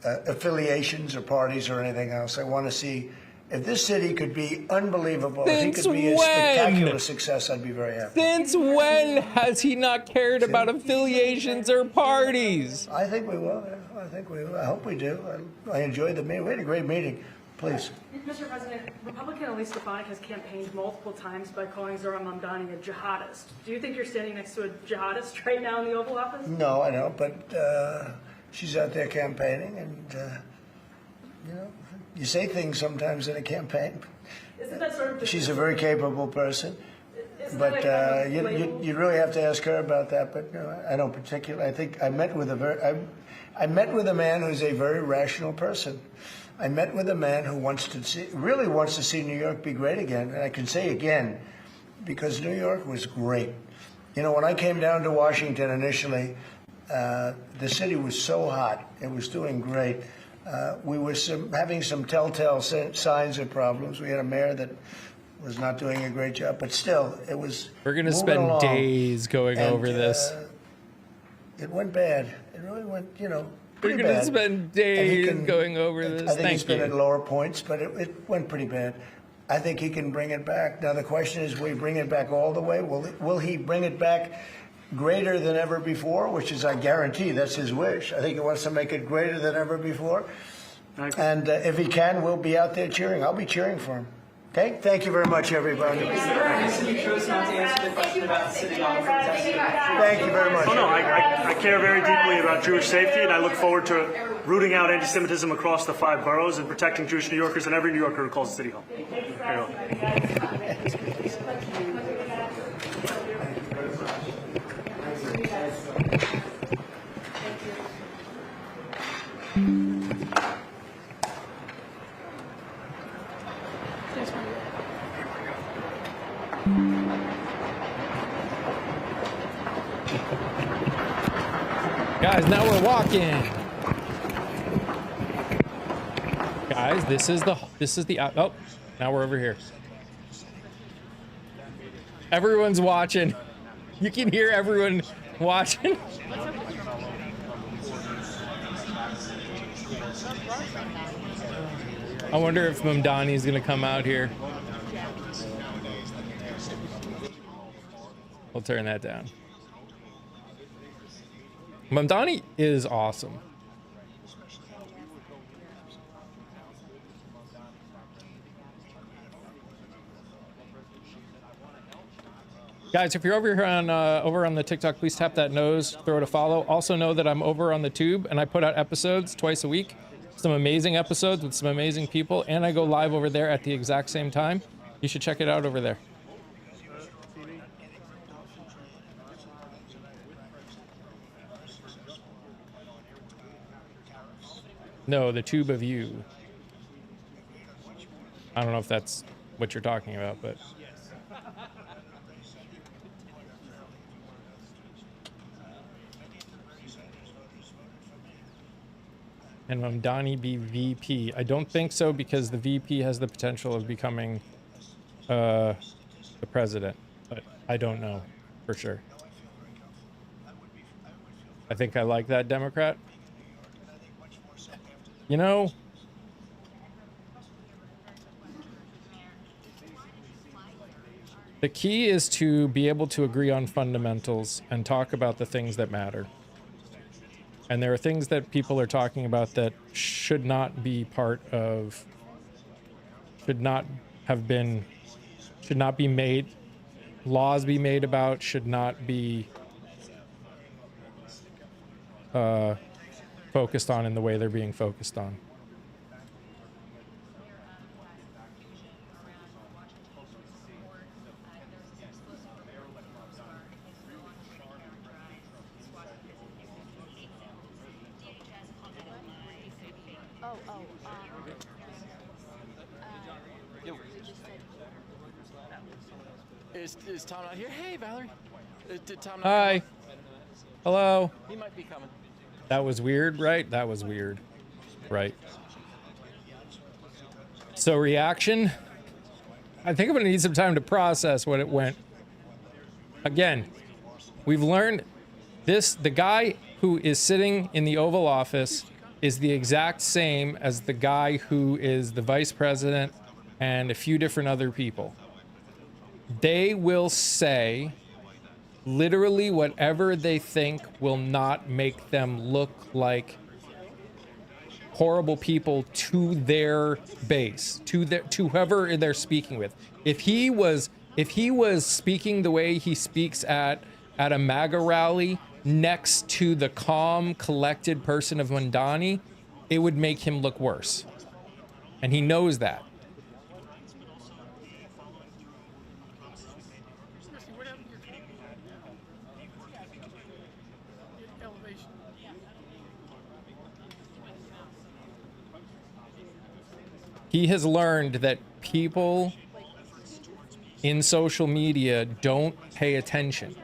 affiliations or parties or anything else. I want to see if this city could be unbelievable. If he could be a spectacular success, I'd be very happy. Since when has he not cared about affiliations or parties? I think we will. I think we will. I hope we do. I enjoyed the meeting. We had a great meeting. Please. Mr. President, Republican Elise Stefanik has campaigned multiple times by calling Zohran Mamdani a jihadist. Do you think you're standing next to a jihadist right now in the Oval Office? No, I don't, but she's out there campaigning, and, you know, you say things sometimes in a campaign. Isn't that sort of She's a very capable person, but you really have to ask her about that, but I don't particularly. I think I met with I met with a man who's a very rational person. I met with a man who really wants to see New York be great again. And I can say again, because New York was great. You know, when I came down to Washington initially, the city was so hot. It was doing great. We were having some telltale signs of problems. We had a mayor that was not doing a great job, but still, it was We're going to spend days going over this. It went bad. It really went, you know, We're going to spend days going over this. I think it's been at lower points, but it went pretty bad. I think he can bring it back. Now, the question is, will he bring it back all the way? Will he bring it back greater than ever before, which is, I guarantee, that's his wish. I think he wants to make it greater than ever before. And if he can, we'll be out there cheering. I'll be cheering for him. Okay? Thank you very much, everybody. You chose not to answer the question about the City Hall protest. Thank you very much. Oh, no, I care very deeply about Jewish safety, and I look forward to rooting out anti-Semitism across the 5 boroughs and protecting Jewish New Yorkers and every New Yorker who calls the City Hall. Very well. Guys, now we're walking. Guys, this is the oh, now we're over here. Everyone's watching. You can hear everyone watching. I wonder if Mamdani is gonna come out here. We'll turn that down. Mamdani is awesome. Guys, if you're over here on the TikTok, please tap that nose, throw it a follow. Also know that I'm over on the tube and I put out episodes twice a week. Some amazing episodes with some amazing people, and I go live over there at the exact same time. You should check it out over there. No, the tube of you. I don't know if that's what you're talking about, but... And Mamdani be VP? I don't think so, because the VP has the potential of becoming the president, but I don't know for sure. I think I like that Democrat. You know, the key is to be able to agree on fundamentals and talk about the things that matter. And there are things that people are talking about that should not be part of, should not be made, laws be made about, should not be focused on in the way they're being focused on. Is Tom not here? Hey, Valerie. Did Tom not Hi. come? Hello. He might be coming. That was weird, right? That was weird. Right. So reaction. I think I'm going to need some time to process what it went. Again, we've learned this, the guy who is sitting in the Oval Office is the exact same as the guy who is the vice president and a few different other people. They will say literally whatever they think will not make them look like horrible people to their base, to whoever they're speaking with. If he was speaking the way he speaks at a MAGA rally next to the calm, collected person of Mamdani, it would make him look worse. And he knows that. He has learned that people in social media don't pay attention.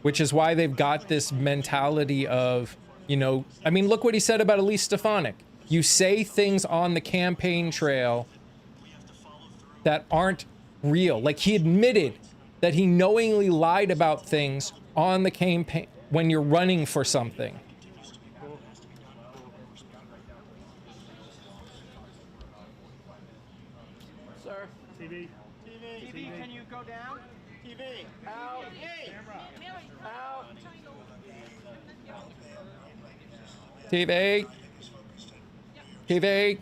Which is why they've got this mentality of, you know, I mean, look what he said about Elise Stefanik. You say things on the campaign trail that aren't real. Like, he admitted that he knowingly lied about things on the campaign when you're running for something. Sir. TV. TV, can you go down? TV, out. Out. TV. TV.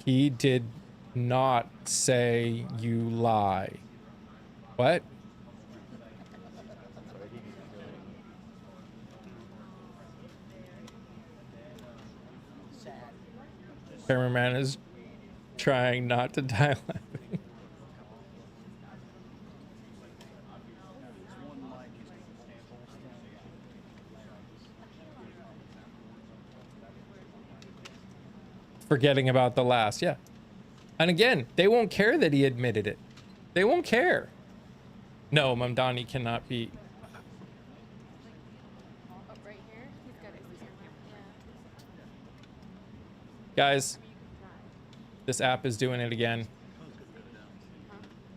He did not say you lie. What? Cameraman is trying not to die laughing. Forgetting about the last, yeah. And again, they won't care that he admitted it. They won't care. No, Mamdani cannot be. Guys, this app is doing it again.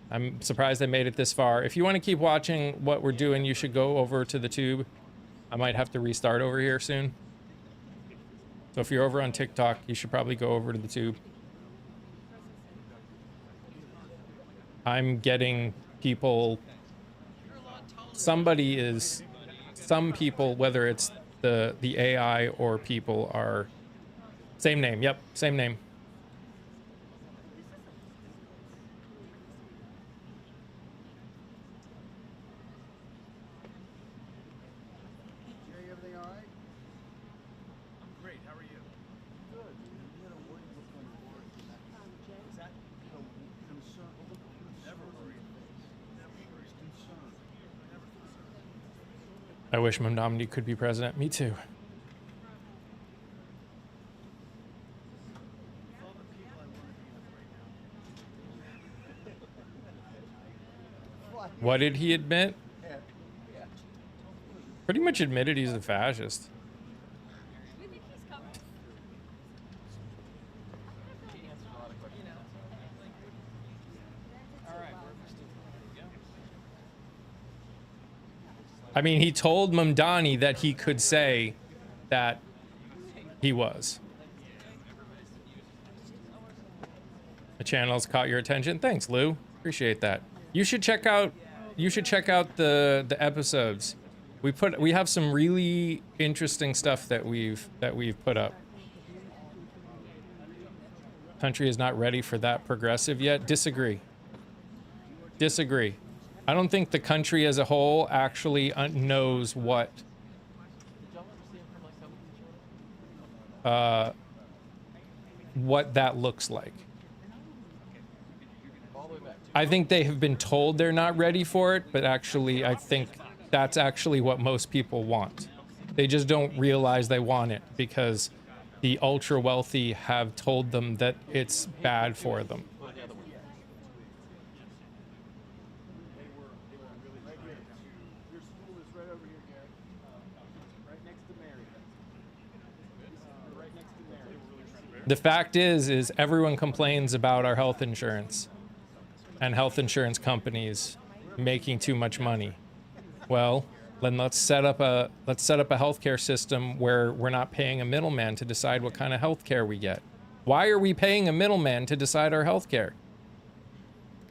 I'm surprised I made it this far. If you want to keep watching what we're doing, you should go over to the tube. I might have to restart over here soon. So if you're over on TikTok, you should probably go over to the tube. I'm getting people, some people, whether it's the AI or people are, same name, yep, same name. Everything all right? I'm great. How are you? Good. You know, what are you looking for? Is that, you know, concern? Never worried. Never worried. Concern. Never concerned. I wish Mamdani could be president. Me too. What did he admit? Pretty much admitted he's a fascist. I mean, he told Mamdani that he could say that he was. The channel's caught your attention. Thanks, Lou. Appreciate that. You should check out the episodes. We have some really interesting stuff that we've put up. Country is not ready for that progressive yet. Disagree. Disagree. I don't think the country as a whole actually knows what that looks like. I think they have been told they're not ready for it, but actually I think that's actually what most people want. They just don't realize they want it because the ultra wealthy have told them that it's bad for them. The fact is everyone complains about our health insurance and health insurance companies making too much money. Well, then let's set up a healthcare system where we're not paying a middleman to decide what kind of healthcare we get. Why are we paying a middleman to decide our healthcare?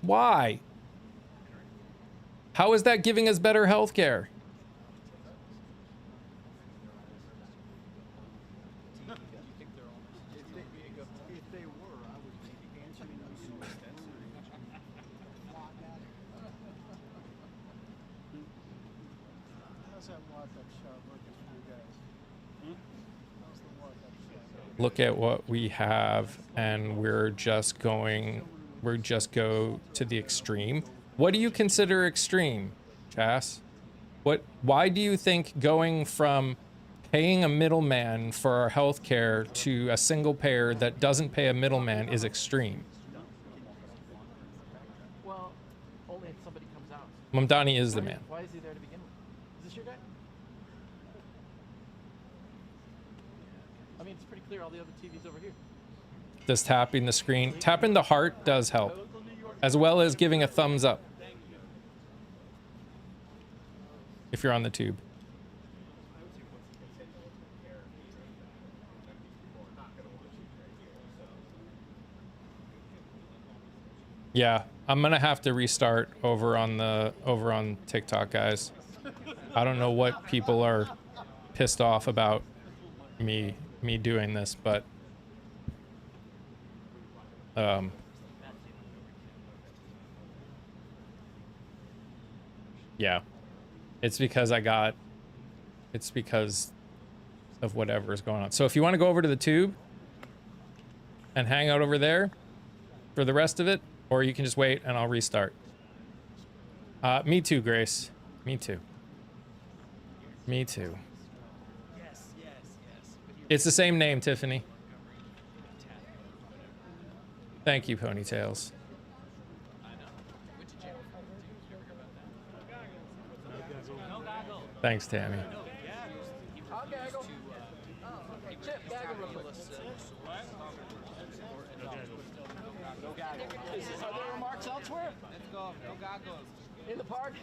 Why? How is that giving us better healthcare? Look at what we have and we're just go to the extreme. What do you consider extreme, Chas? Why do you think going from paying a middleman for our healthcare to a single payer that doesn't pay a middleman is extreme? Well, only if somebody comes out. Mamdani is the man. Why is he there to begin with? Is this your guy? I mean, it's pretty clear all the other TVs over here. Does tapping the screen, tapping the heart does help, as well as giving a thumbs up if you're on the tube. Yeah, I'm gonna have to restart over on TikTok, guys. I don't know what people are pissed off about me doing this, but yeah, it's because of whatever is going on. So if you want to go over to the tube and hang out over there for the rest of it, or you can just wait and I'll restart. Me too, Grace. Me too. Me too. It's the same name, Tiffany. Thank you, Ponytails. Thanks, Tammy. I'll gaggle. Chip, gaggle real quick. No gaggle. Are there remarks elsewhere? Let's go. No goggles. In the park?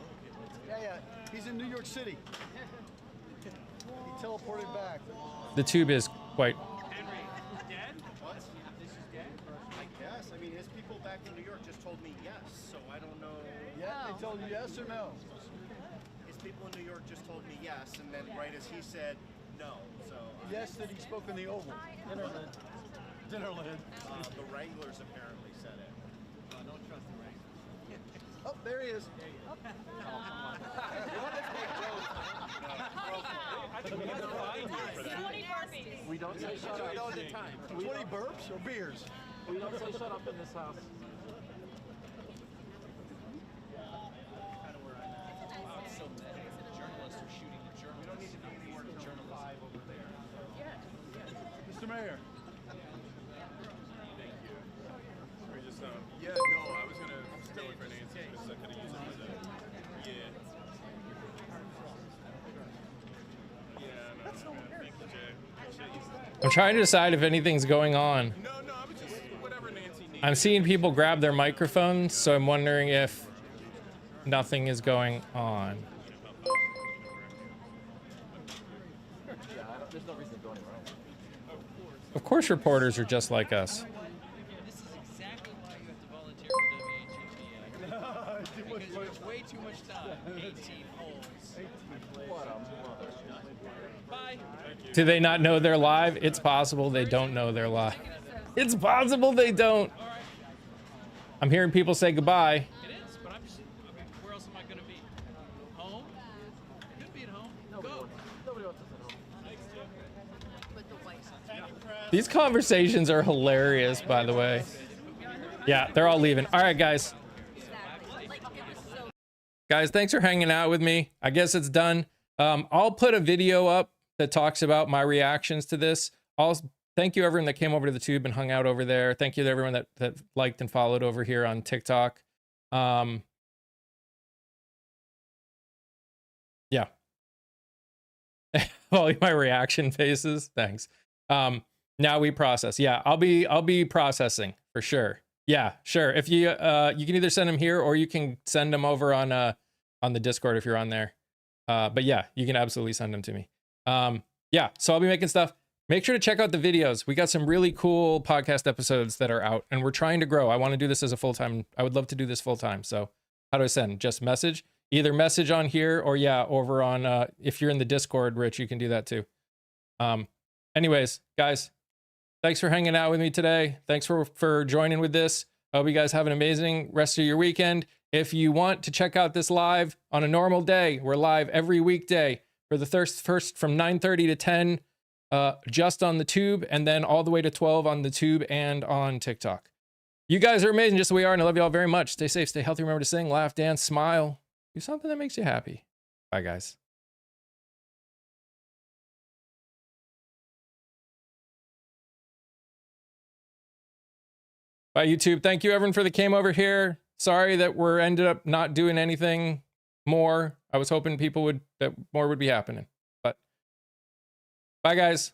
Yeah. He's in New York City. He teleported back. The tube is quite... What? Yes, I mean, his people back in New York just told me yes, so I don't know. Yeah, they told you yes or no? His people in New York just told me yes, and then right as he said no, so... Yes, that he spoke in the Oval. Dinnerland. The Wranglers apparently said it. Don't trust the Wranglers. Oh, there he is. We don't say shut up. All the time. 20 burps or beers? We don't say shut up in this house. Journalists are shooting the journalists. We don't need to be any more journalists over there. Mr. Mayor. Yeah, no, I was gonna steal it for Nancy because I could have used it for that. Yeah. That's so weird. Thank you, Jay. Appreciate you. I'm trying to decide if anything's going on. No, I was just whatever Nancy needs. I'm seeing people grab their microphones, so I'm wondering if nothing is going on. Of course reporters are just like us. This is exactly why you have to volunteer for WHATF. Because you have way too much time. 18 holes. What a mother. Bye. Do they not know they're live? It's possible they don't know they're live. It's possible they don't. I'm hearing people say goodbye. It is, but I'm just, where else am I going to be? Home? I could be at home. Go. Nobody else is at home. Thanks, Jim. These conversations are hilarious, by the way. Yeah, they're all leaving. All right, guys. Guys, thanks for hanging out with me. I guess it's done. I'll put a video up that talks about my reactions to this. Thank you everyone that came over to the tube and hung out over there. Thank you to everyone that liked and followed over here on TikTok. Yeah. All my reaction faces. Thanks. Now we process. Yeah, I'll be processing for sure. Yeah, sure. If you you can either send them here or you can send them over on the Discord if you're on there. But yeah, you can absolutely send them to me. Yeah, so I'll be making stuff. Make sure to check out the videos. We got some really cool podcast episodes that are out, and we're trying to grow. I want to do this as a full-time. I would love to do this full-time. So how do I send? Just message? Either message on here or yeah, over on, if you're in the Discord, Rich, you can do that too. Anyways, guys, thanks for hanging out with me today. Thanks for joining with this. I hope you guys have an amazing rest of your weekend. If you want to check out this live on a normal day, we're live every weekday for the first from 9:30 to 10. Just on the tube, and then all the way to 12 on the tube and on TikTok. You guys are amazing just the way you are, and I love you all very much. Stay safe, stay healthy, remember to sing, laugh, dance, smile. Do something that makes you happy. Bye, guys. Bye, YouTube. Thank you, everyone, for that came over here. Sorry that we're ended up not doing anything more. I was hoping that more would be happening. Bye, guys.